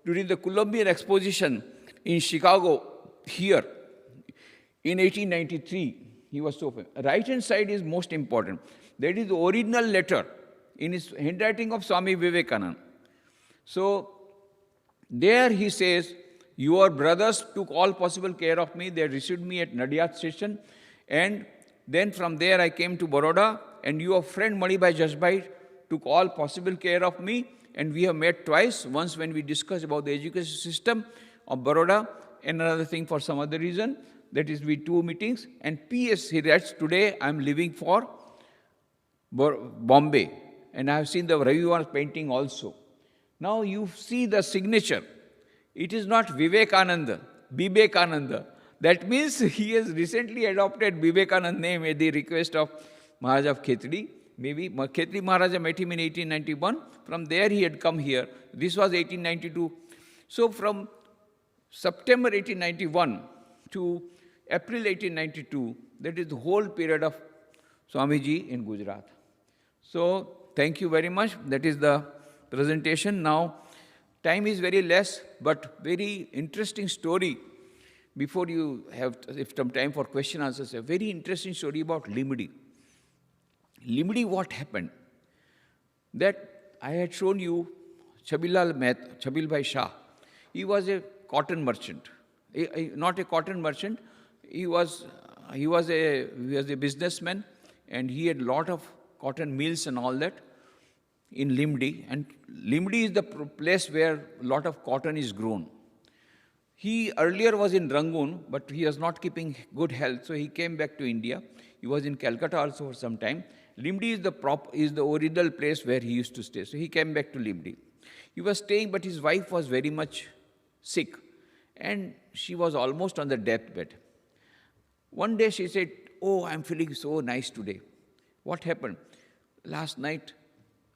during the Columbian Exposition in Chicago here in 1893. He was so famous. Right-hand side is most important. That is the original letter in his handwriting of Swami Vivekananda. So there he says, "Your brothers took all possible care of me. They received me at Nadiyad station. And then from there I came to Baroda, and your friend Manibhai Jasbai took all possible care of me. And we have met twice. Once when we discussed about the education system of Baroda, and another thing for some other reason. That is, we 2 meetings. And P.S. he writes, today I am leaving for Bombay. And I have seen the Ravi Verma's painting also." Now you see the signature. It is not Vivekananda. Vivekananda. That means he has recently adopted Vivekananda name at the request of Maharaj of Khetri. Maybe Khetri Maharaja met him in 1891. From there he had come here. This was 1892. So from September 1891 to April 1892, that is the whole period of Swamiji in Gujarat. So thank you very much. That is the presentation. Now, time is very less, but very interesting story. Before you have if some time for question answers, a very interesting story about Limdi. Limdi, what happened? That I had shown you Chabil Bhai Shah. He was a cotton merchant. Not a cotton merchant. He was a businessman, and he had a lot of cotton mills and all that in Limdi. And Limdi is the place where a lot of cotton is grown. He earlier was in Rangoon, but he was not keeping good health, so he came back to India. He was in Calcutta also for some time. Limdi is the original place where he used to stay. So he came back to Limdi. He was staying, but his wife was very much sick, and she was almost on the deathbed. One day she said, "Oh, I'm feeling so nice today." What happened? Last night,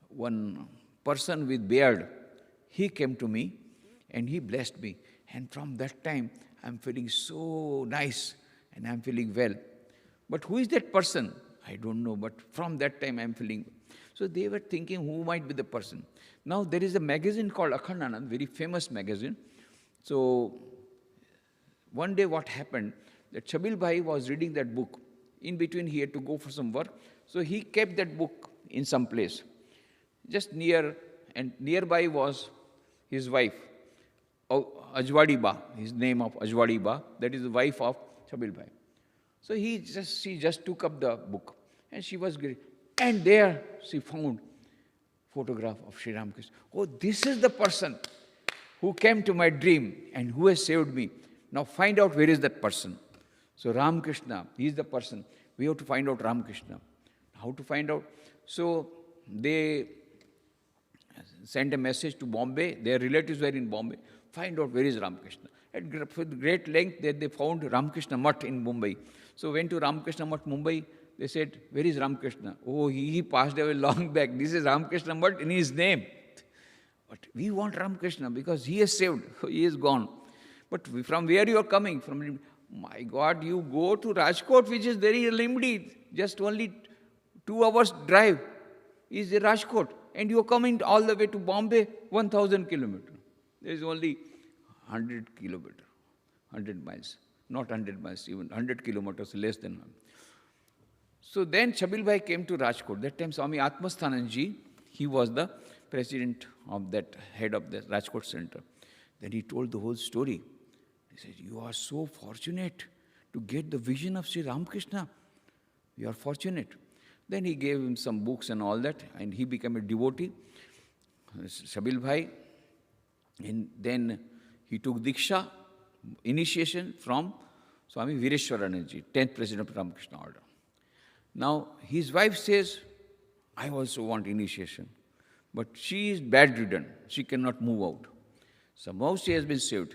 one person with beard, he came to me and he blessed me. And from that time, I'm feeling so nice and I'm feeling well. But who is that person? I don't know, but from that time I'm feeling. So they were thinking who might be the person. Now there is a magazine called Akhandanand, very famous magazine. So one day what happened, that Chabil Bhai was reading that book. In between he had to go for some work. So he kept that book in some place. Just near, and nearby was his wife, Ajwadi Ba, his name of Ajwadi Ba, that is the wife of Chabil Bhai. So she just took up the book, and she was great. And there she found photograph of Sri RamaKrishna. Oh, this is the person who came to my dream and who has saved me. Now find out where is that person. So RamaKrishna, he is the person. We have to find out RamaKrishna. How to find out? So they sent a message to Bombay. Their relatives were in Bombay. Find out where is RamaKrishna. At great length, they found RamaKrishna Mutt in Mumbai. So went to RamaKrishna Mutt, Mumbai. They said, "Where is RamaKrishna?" "Oh, he passed away long back. This is RamaKrishna Mutt in his name." But we want RamaKrishna because he is saved. He is gone. But from where you are coming? From, my God, you go to Rajkot, which is very Limdi, just only 2 hours drive is the Rajkot. And you are coming all the way to Bombay, 1,000 kilometers. There is only 100 kilometers, 100 miles. Not 100 miles, even 100 kilometers, less than 100. So then Chabil Bhai came to Rajkot. That time Swami Atmasthananji, he was the president of that, head of the Rajkot center. Then he told the whole story. He said, "You are so fortunate to get the vision of Sri Ramakrishna. You are fortunate." Then he gave him some books and all that, and he became a devotee, Chabil Bhai. And then he took Diksha, initiation from Swami Nikhileshwarananda, 10th president of Ramakrishna order. Now, his wife says, "I also want initiation." But she is bedridden. She cannot move out. Somehow she has been saved.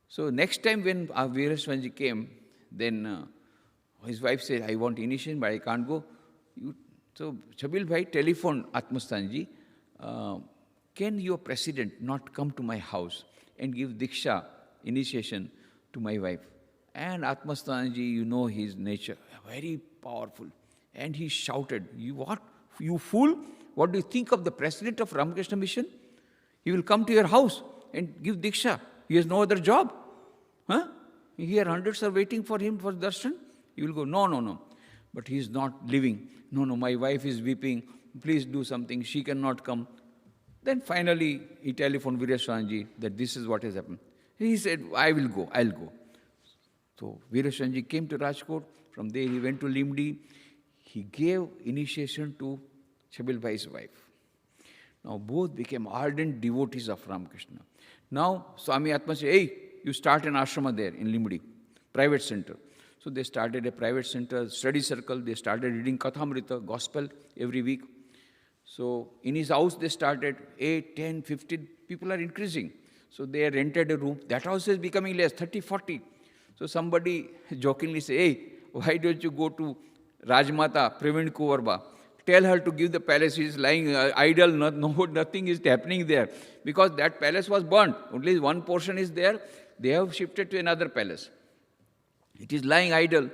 So next time when Veeraswanji came, then his wife said, "I want initiation, but I can't go." So Chabil Bhai telephoned Atmasthanji, "Can your president not come to my house and give Diksha, initiation, to my wife?" And Atmasthanji, you know his nature, very powerful. And he shouted, "You what? You fool? What do you think of the president of Ramakrishna Mission? He will come to your house and give Diksha. He has no other job. Huh? Here hundreds are waiting for him for darshan. He will go, no. But he is not living. No, my wife is weeping. Please do something. She cannot come." Then finally, he telephoned Veeraswanji that this is what has happened. He said, I'll go. So Veeraswanji came to Rajkot. From there, he went to Limdi. He gave initiation to Chabil Bhai's wife. Now, both became ardent devotees of Ramakrishna. Now, Swami Atma said, "Hey, you start an ashrama there in Limdi, private center." So they started a private center, study circle. They started reading Kathamrita, gospel, every week. So in his house, they started 8, 10, 15. People are increasing. So they rented a room. That house is becoming less, 30, 40. So somebody jokingly say, hey, why don't you go to Rajmata, Praveen Kuvarba? Tell her to give the palace. She is lying idle, nothing is happening there. Because that palace was burnt. Only one portion is there. They have shifted to another palace. It is lying idle.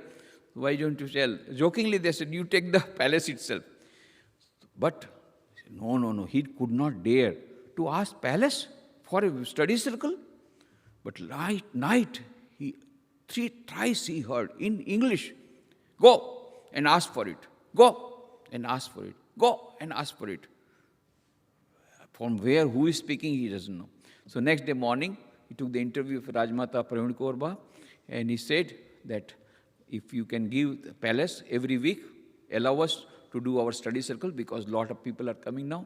Why don't you tell? Jokingly they said, you take the palace itself. But no, he could not dare to ask palace for a study circle. But night, he 3 thrice he heard in English, go and ask for it. Go and ask for it. Go and ask for it. From where, who is speaking, he doesn't know. So next day morning, he took the interview of Rajmata Praveen Kaurba, and he said that if you can give the palace every week, allow us to do our study circle because a lot of people are coming now.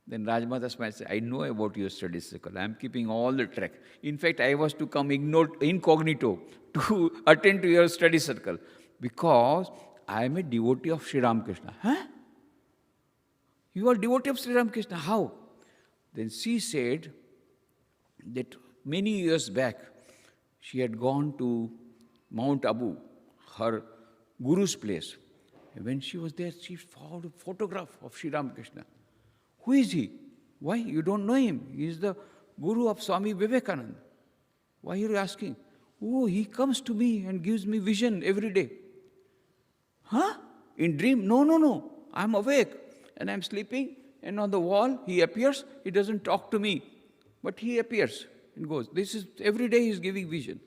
Then Rajmata smiled and said, I know about your study circle. I am keeping all the track. In fact, I was to come incognito to attend to your study circle because I am a devotee of Sri Ramakrishna. Huh? You are devotee of Sri Ramakrishna? How? Then she said that many years back, she had gone to Mount Abu, her guru's place. And when she was there, she found a photograph of Sri Ramakrishna. Who is he? Why? You don't know him. He is the guru of Swami Vivekananda. Why are you asking? Oh, he comes to me and gives me vision every day. Huh? In dream? No. I'm awake and I'm sleeping, and on the wall he appears. He doesn't talk to me, but he appears and goes. This is every day he is giving vision.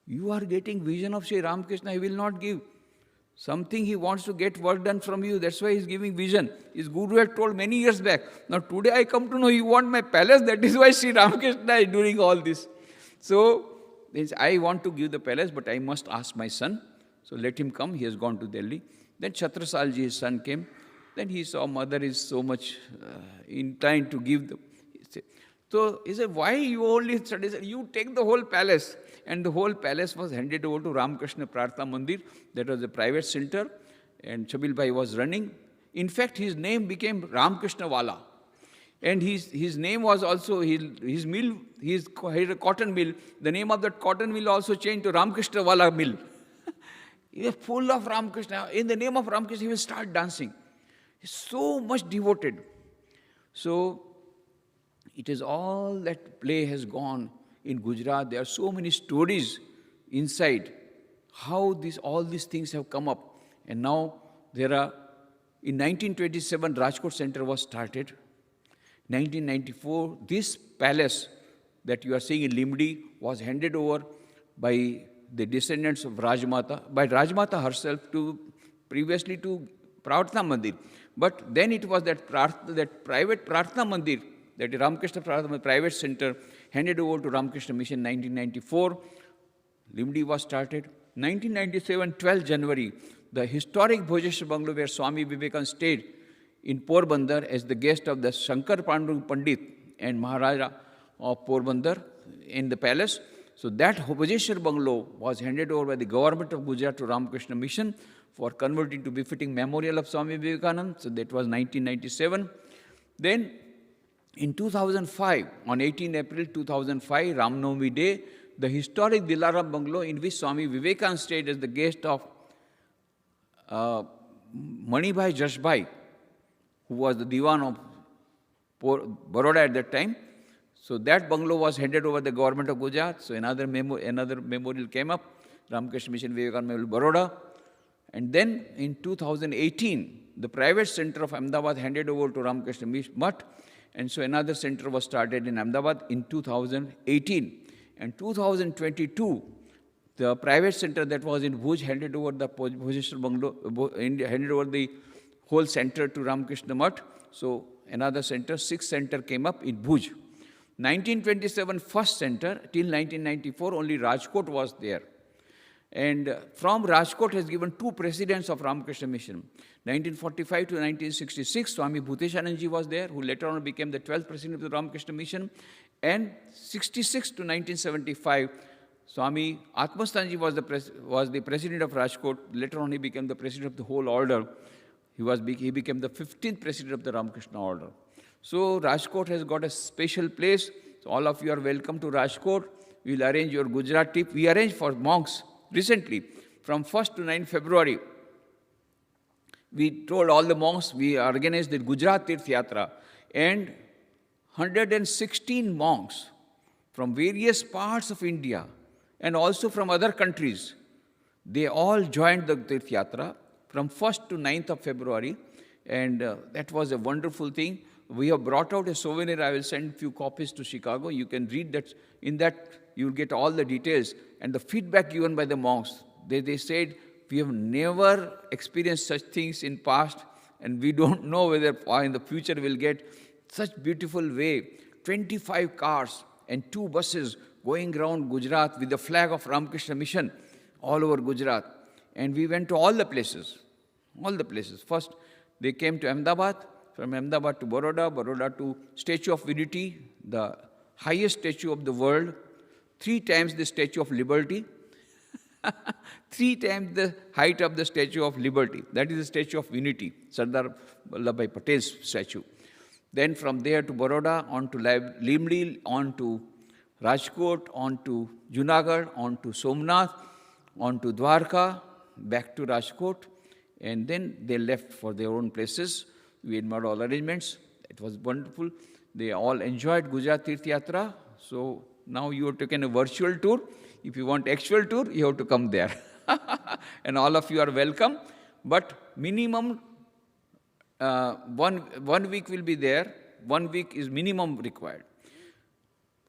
You are getting vision of Sri Ramakrishna, he will not give. Something he wants to get work done from you, that's why he is giving vision. His guru had told many years back. Now today I come to know you want my palace, that is why Sri Ramakrishna is doing all this. So, I want to give the palace, but I must ask my son. So let him come, he has gone to Delhi. Then Chhatrasalji, his son, came. Then he saw mother is so much inclined to give the... So he said, why you only study? You take the whole palace. And the whole palace was handed over to RamaKrishna Prarthana Mandir. That was a private center. And Chabil Bhai was running. In fact, his name became Ramakrishna Wala. And his name was also, his mill, he had a cotton mill. The name of that cotton mill also changed to Ramakrishna Wala Mill. He was full of Ramakrishna. In the name of Ramakrishna, he will start dancing. He's so much devoted. So, it is all that play has gone in Gujarat. There are so many stories inside how all these things have come up. And now there are, in 1927, Rajkot Center was started. 1994, this palace that you are seeing in Limdi was handed over by the descendants of Rajmata, by Rajmata herself previously to Prarthana Mandir. But then it was that private Prarthana Mandir, that Ramakrishna Prarthana private center, handed over to Ramakrishna Mission 1994. Limdi was started. 1997, 12 January, the historic Bhojeshwar Bungalow where Swami Vivekananda stayed in Porbandar as the guest of the Shankar Pandurang Pandit and Maharaja of Porbandar in the palace. So that Bhojeshwar Bungalow was handed over by the government of Gujarat to Ramakrishna Mission for converting to befitting memorial of Swami Vivekananda. So that was 1997. Then in 2005, on 18 April 2005, Ramnavami Day, the historic Dilaram Bungalow in which Swami Vivekananda stayed as the guest of Manibhai Jashbhai, who was the Diwan of Baroda at that time. So that bungalow was handed over the government of Gujarat. So another memorial came up, Ramakrishna Mission Vivekananda Memorial Baroda. And then in 2018, the private center of Ahmedabad handed over to Ramakrishna Mission Mutt. And so another center was started in Ahmedabad in 2018. And 2022, the private center that was in Bhuj handed over the Bhojeshwar Bungalow, handed over the whole center to Ramakrishna Mutt. So another center, sixth center came up in Bhuj. 1927 first center, till 1994 only Rajkot was there. And from Rajkot has given two presidents of Ramakrishna Mission. 1945 to 1966, Swami Bhuteshanandji was there, who later on became the 12th president of the Ramakrishna Mission. And 66 to 1975, Swami Atmastanji was the president of Rajkot. Later on he became the president of the whole order. He became the 15th president of the Ramakrishna order. So Rajkot has got a special place. So all of you are welcome to Rajkot. We will arrange your Gujarat trip. We arranged for monks recently, from 1st to 9th February. We told all the monks, we organized the Gujarat Tirth Yatra, and 116 monks from various parts of India and also from other countries, they all joined the Tirth Yatra from 1st to 9th of February, and that was a wonderful thing. We have brought out a souvenir. I will send a few copies to Chicago. You can read that. In that, you will get all the details and the feedback given by the monks. They said, we have never experienced such things in past, and we don't know whether in the future we'll get such beautiful way. 25 cars and 2 buses going around Gujarat with the flag of RamaKrishna Mission all over Gujarat. And we went to all the places. First, they came to Ahmedabad, from Ahmedabad to Baroda, Baroda to Statue of Unity, the highest statue of the world, 3 times the Statue of Liberty, 3 times the height of the Statue of Liberty. That is the Statue of Unity, Sardar Vallabhbhai Patel's statue. Then from there to Baroda, on to Limli, on to Rajkot, on to Junagadh, on to Somnath, on to Dwarka, back to Rajkot, and then they left for their own places. We had made all arrangements. It was wonderful. They all enjoyed Gujarat Tirth Yatra. So now you have taken a virtual tour. If you want actual tour, you have to come there. And all of you are welcome. But minimum one week will be there. 1 week is minimum required.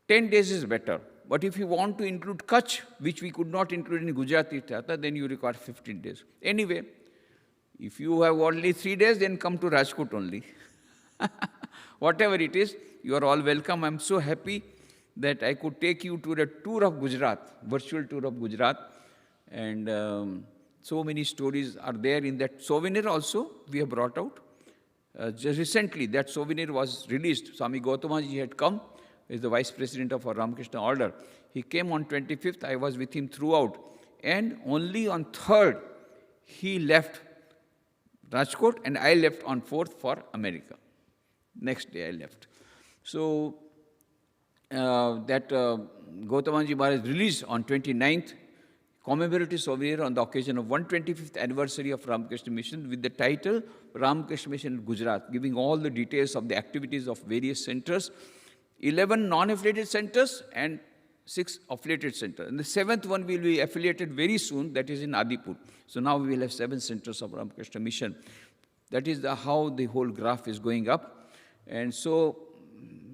10 days is better. But if you want to include Kutch, which we could not include in Gujarat Tirth Yatra, then you require 15 days. Anyway, if you have only 3 days, then come to Rajkot only. Whatever it is, you are all welcome. I am so happy that I could take you to the tour of Gujarat, virtual tour of Gujarat. And so many stories are there in that souvenir also we have brought out. Just recently, that souvenir was released. Swami Gautamaji had come, he is the Vice President of our RamaKrishna Order. He came on 25th, I was with him throughout. And only on 3rd, he left Rajkot, and I left on 4th for America. Next day I left. So that Gautamaji Maharaj released on 29th, commemorative souvenir on the occasion of 125th anniversary of RamaKrishna Mission with the title RamaKrishna Mission Gujarat, giving all the details of the activities of various centers, 11 non-affiliated centers and 6 affiliated centers. And the 7th one will be affiliated very soon, that is in Adipur. So now we will have 7 centers of RamaKrishna Mission. That is how the whole graph is going up. And so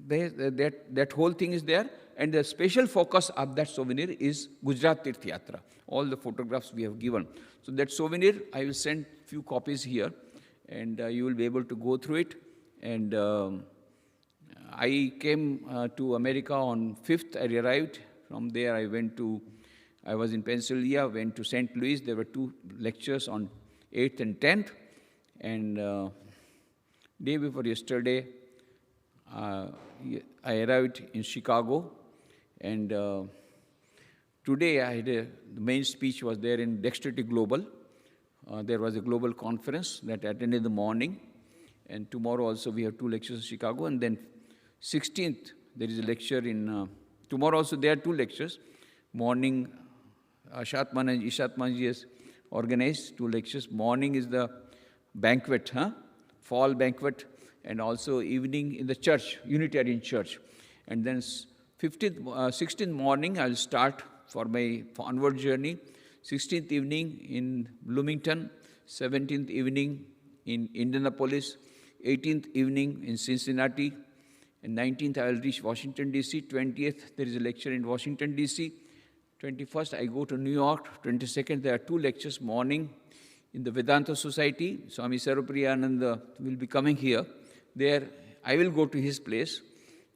that whole thing is there. And the special focus of that souvenir is Gujarat Tirth Yatra. All the photographs we have given. So that souvenir, I will send few copies here, and you will be able to go through it. And I came to America on 5th. I arrived. From there, I was in Pennsylvania, went to St. Louis. There were 2 lectures on 8th and 10th. And day before yesterday, I arrived in Chicago. And today, the main speech was there in Dexterity Global. There was a global conference that I attended in the morning. And tomorrow also we have 2 lectures in Chicago. And then 16th, there is a lecture in, tomorrow also there are 2 lectures. Morning, Ashatman and Ishatmanji has organized 2 lectures. Morning is the banquet, fall banquet, and also evening in the church, Unitarian Church. And then 16th morning, I will start for my onward journey. 16th evening in Bloomington, 17th evening in Indianapolis, 18th evening in Cincinnati, and 19th I will reach Washington, D.C. 20th, there is a lecture in Washington, D.C. 21st, I go to New York. 22nd, there are 2 lectures morning in the Vedanta Society. Swami Sarvapriyananda will be coming here. There, I will go to his place,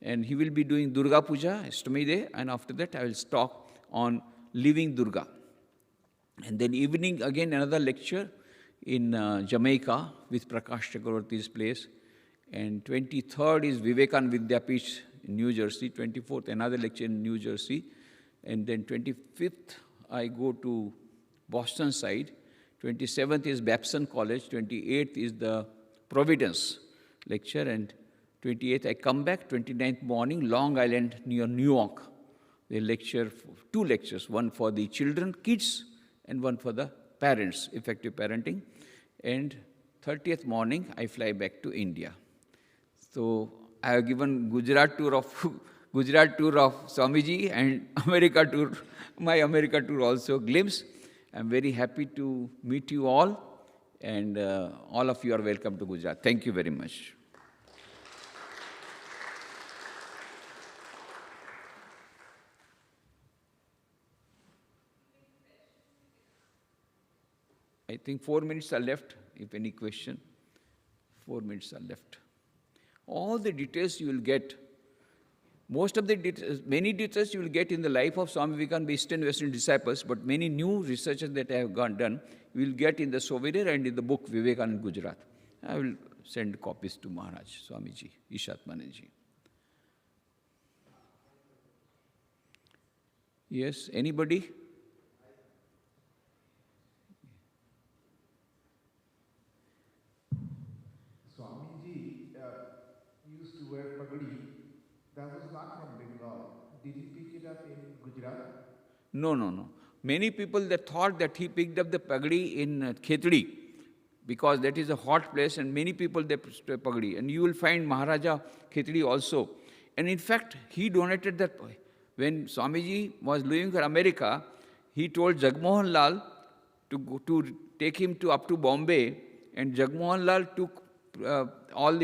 and he will be doing Durga Puja, Ashtami Day, and after that, I will talk on living Durga. And then evening, again, another lecture in Jamaica with Prakash Chakravarti's place. And 23rd is Vivekananda Vidyapith in New Jersey. 24th, another lecture in New Jersey. And then 25th, I go to Boston side. 27th is Babson College. 28th is the Providence lecture. And 28th, I come back, 29th morning, Long Island near New York. They lecture, two lectures, one for the children, kids, and one for the parents, effective parenting. And 30th morning, I fly back to India. So I have given Gujarat tour of Swamiji and America tour, my America tour also glimpse. I'm very happy to meet you all, and all of you are welcome to Gujarat. Thank you very much. I think 4 minutes are left, if any question. 4 minutes are left. All the details you will get, most of the details, many details you will get in the life of Swami Vivekananda, East and Western disciples, but many new researches that I have done, you will get in the souvenir and in the book Vivekananda Gujarat. I will send copies to Maharaj, Swamiji, Ishatmanaji. Yes, anybody?
That was not from Bengal. Did he pick it up in Gujarat?
No. Many people that thought that he picked up the pagadi in Khetri, because that is a hot place, and many people they pagadi. And you will find Maharaja Khetri also. And in fact, he donated that. When Swamiji was leaving for America, he told Jagmohan Lal to take him up to Bombay, and Jagmohan Lal took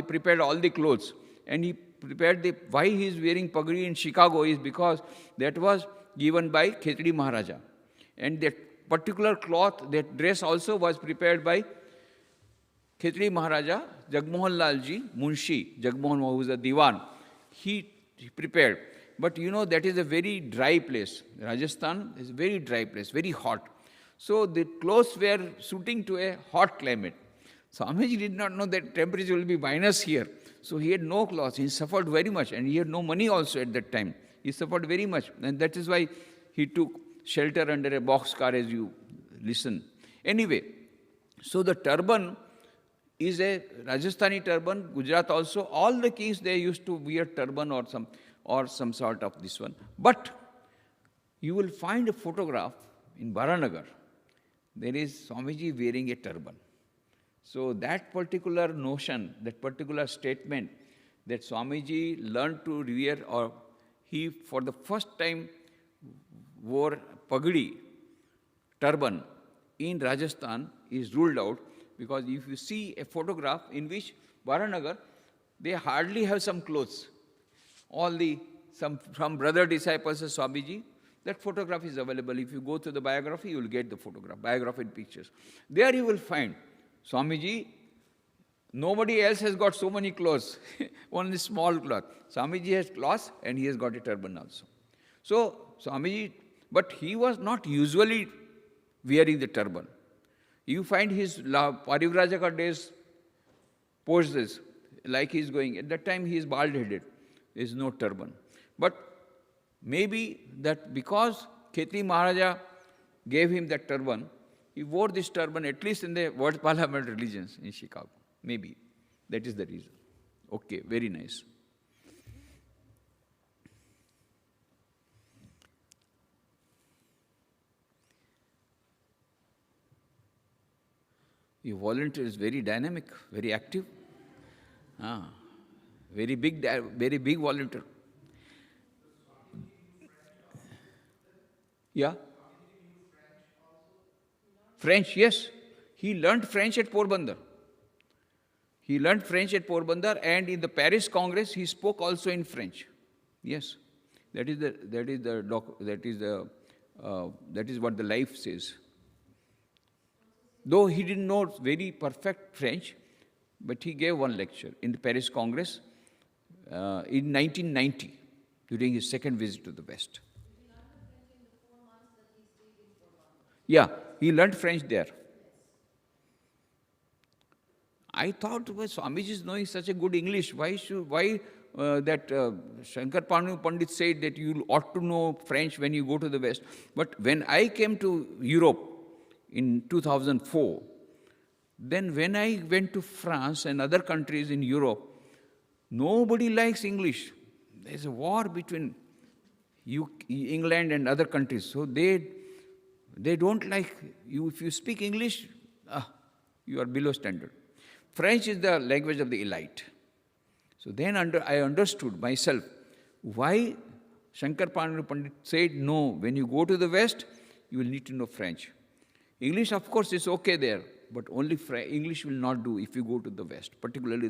prepared all the clothes, and he prepared why he is wearing pagadi in Chicago is because that was given by Khetri Maharaja. And that particular cloth, that dress also was prepared by Khetri Maharaja, Jagmohan Lal ji, Munshi, Jagmohan who was a Diwan. He prepared. But you know, that is a very dry place. Rajasthan is a very dry place, very hot. So the clothes were suiting to a hot climate. Swamiji did not know that temperature will be minus here. So he had no clothes. He suffered very much, and he had no money also at that time. He suffered very much, and that is why he took shelter under a boxcar, as you listen. Anyway, so the turban is a Rajasthani turban, Gujarat also. All the kings, they used to wear turban or some sort of this one. But you will find a photograph in Baranagar. There is Swamiji wearing a turban. So that particular notion, that particular statement that Swamiji learned to wear, or he for the first time wore pagadi, turban, in Rajasthan is ruled out, because if you see a photograph in which Baranagar, they hardly have some clothes. Some brother disciples of Swamiji, that photograph is available. If you go to the biography, you will get the photograph, biography and pictures. There you will find Swamiji, nobody else has got so many clothes, only small cloth. Swamiji has cloths and he has got a turban also. So Swamiji, but he was not usually wearing the turban. You find his Parivrajaka days poses, like he is going. At that time he is bald-headed. There is no turban. But maybe that because Khetri Maharaja gave him that turban, he wore this turban at least in the World Parliament religions in Chicago. Maybe. That is the reason. Okay, very nice. Your volunteer is very dynamic, very active. Very big volunteer. Yeah? French, yes. He learned French at Porbandar. And in the Paris Congress, he spoke also in French. Yes. That is what the life says. Though he didn't know very perfect French, but he gave one lecture in the Paris Congress in 1990, during his second visit to the West. Yeah, he learned French there. I thought, well, Swamiji is knowing such a good English. Why Shankar Panu Pandit said that you ought to know French when you go to the West. But when I came to Europe in 2004, then when I went to France and other countries in Europe, Nobody likes English. There's a war between England and other countries. So they don't like you. If you speak English, you are below standard. French is the language of the elite. So then I understood myself why Shankar Pandit said, no, when you go to the West, you will need to know French. English, of course, is okay there, but only English will not do if you go to the West, particularly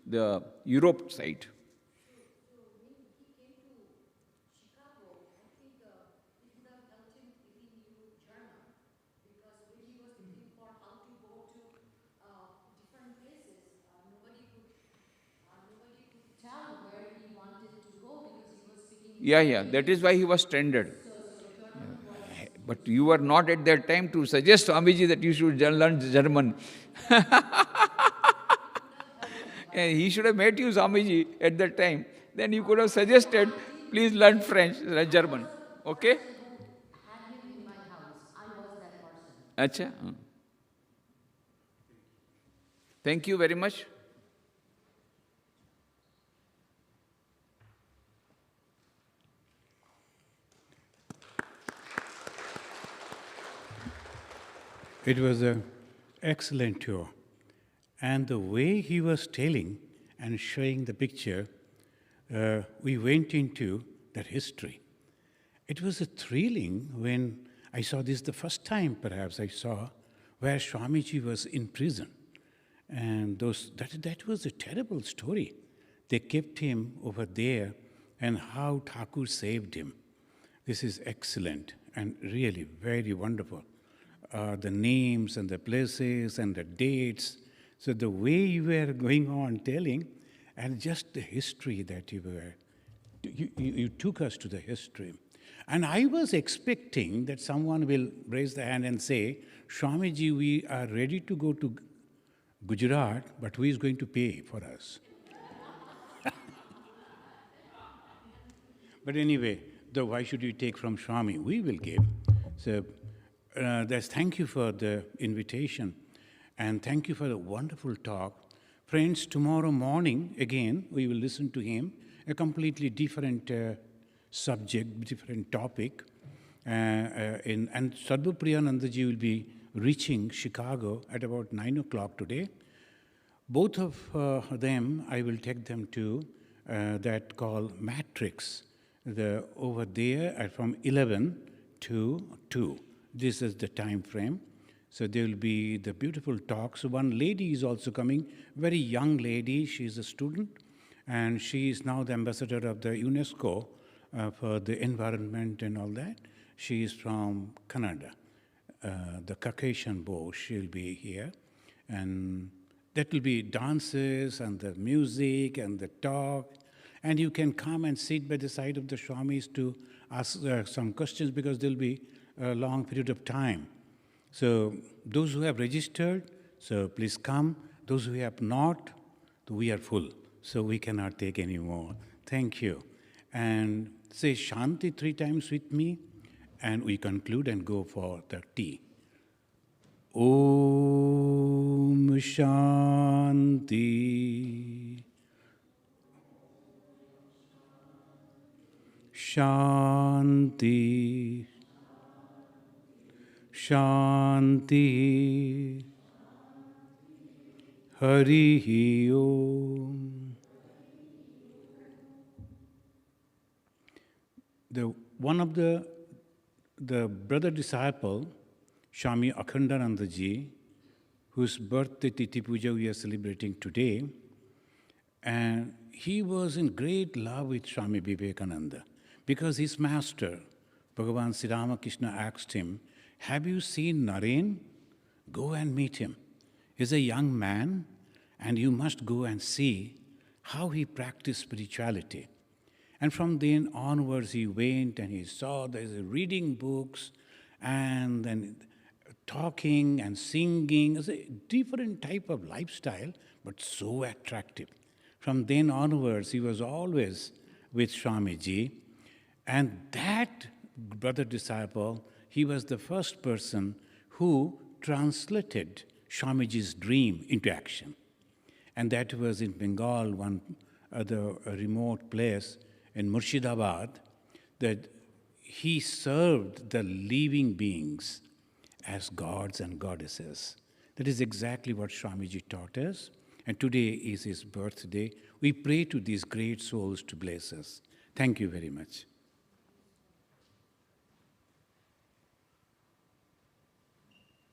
the Europe side. Yeah, that is why he was stranded. But you were not at that time to suggest Swamiji that you should learn German. And he should have met you, Swamiji, at that time. Then you could have suggested, please learn French, German. Okay? Acha? Thank you very much.
It was an excellent tour. And the way he was telling and showing the picture, we went into that history. It was a thrilling when I saw this the first time, perhaps I saw, where Swamiji was in prison. And that was a terrible story. They kept him over there and how Thakur saved him. This is excellent and really very wonderful. The names and the places and the dates. So the way you were going on telling, and just the history that you took us to the history. And I was expecting that someone will raise the hand and say, Swamiji, we are ready to go to Gujarat, but who is going to pay for us? But anyway, why should you take from Swami? We will give. So thank you for the invitation, and thank you for the wonderful talk. Friends, tomorrow morning, again, we will listen to him, a completely different subject, different topic. And Sadhu Priyanandaji will be reaching Chicago at about 9 o'clock today. Both of them, I will take them to that called Matrix, over there from 11 to 2. This is the time frame. So there will be the beautiful talks. So one lady is also coming, very young lady. She is a student, and she is now the ambassador of the UNESCO for the environment and all that. She is from Canada, the Caucasian bow. She'll be here. And that will be dances and the music and the talk. And you can come and sit by the side of the Swamis to ask some questions, because there will be a long period of time. So those who have registered, so please come. Those who have not, we are full, so we cannot take any more. Thank you. And say Shanti 3 times with me, and we conclude and go for the tea. Om Shanti. Shanti. Shanti. Hari Om. One of the brother disciple, Swami Akhandanandaji, whose birthday Tithi Puja we are celebrating today, and he was in great love with Swami Vivekananda, because his master, Bhagavan Sri RamaKrishna, asked him, have you seen Naren? Go and meet him. He's a young man, and you must go and see how he practiced spirituality. And from then onwards, he went and he saw there's reading books and then talking and singing. It's a different type of lifestyle, but so attractive. From then onwards, he was always with Swamiji. And that brother disciple, he was the first person who translated Swamiji's dream into action. And that was in Bengal, one the remote place in Murshidabad, that he served the living beings as gods and goddesses. That is exactly what Swamiji taught us. And today is his birthday. We pray to these great souls to bless us. Thank you very much.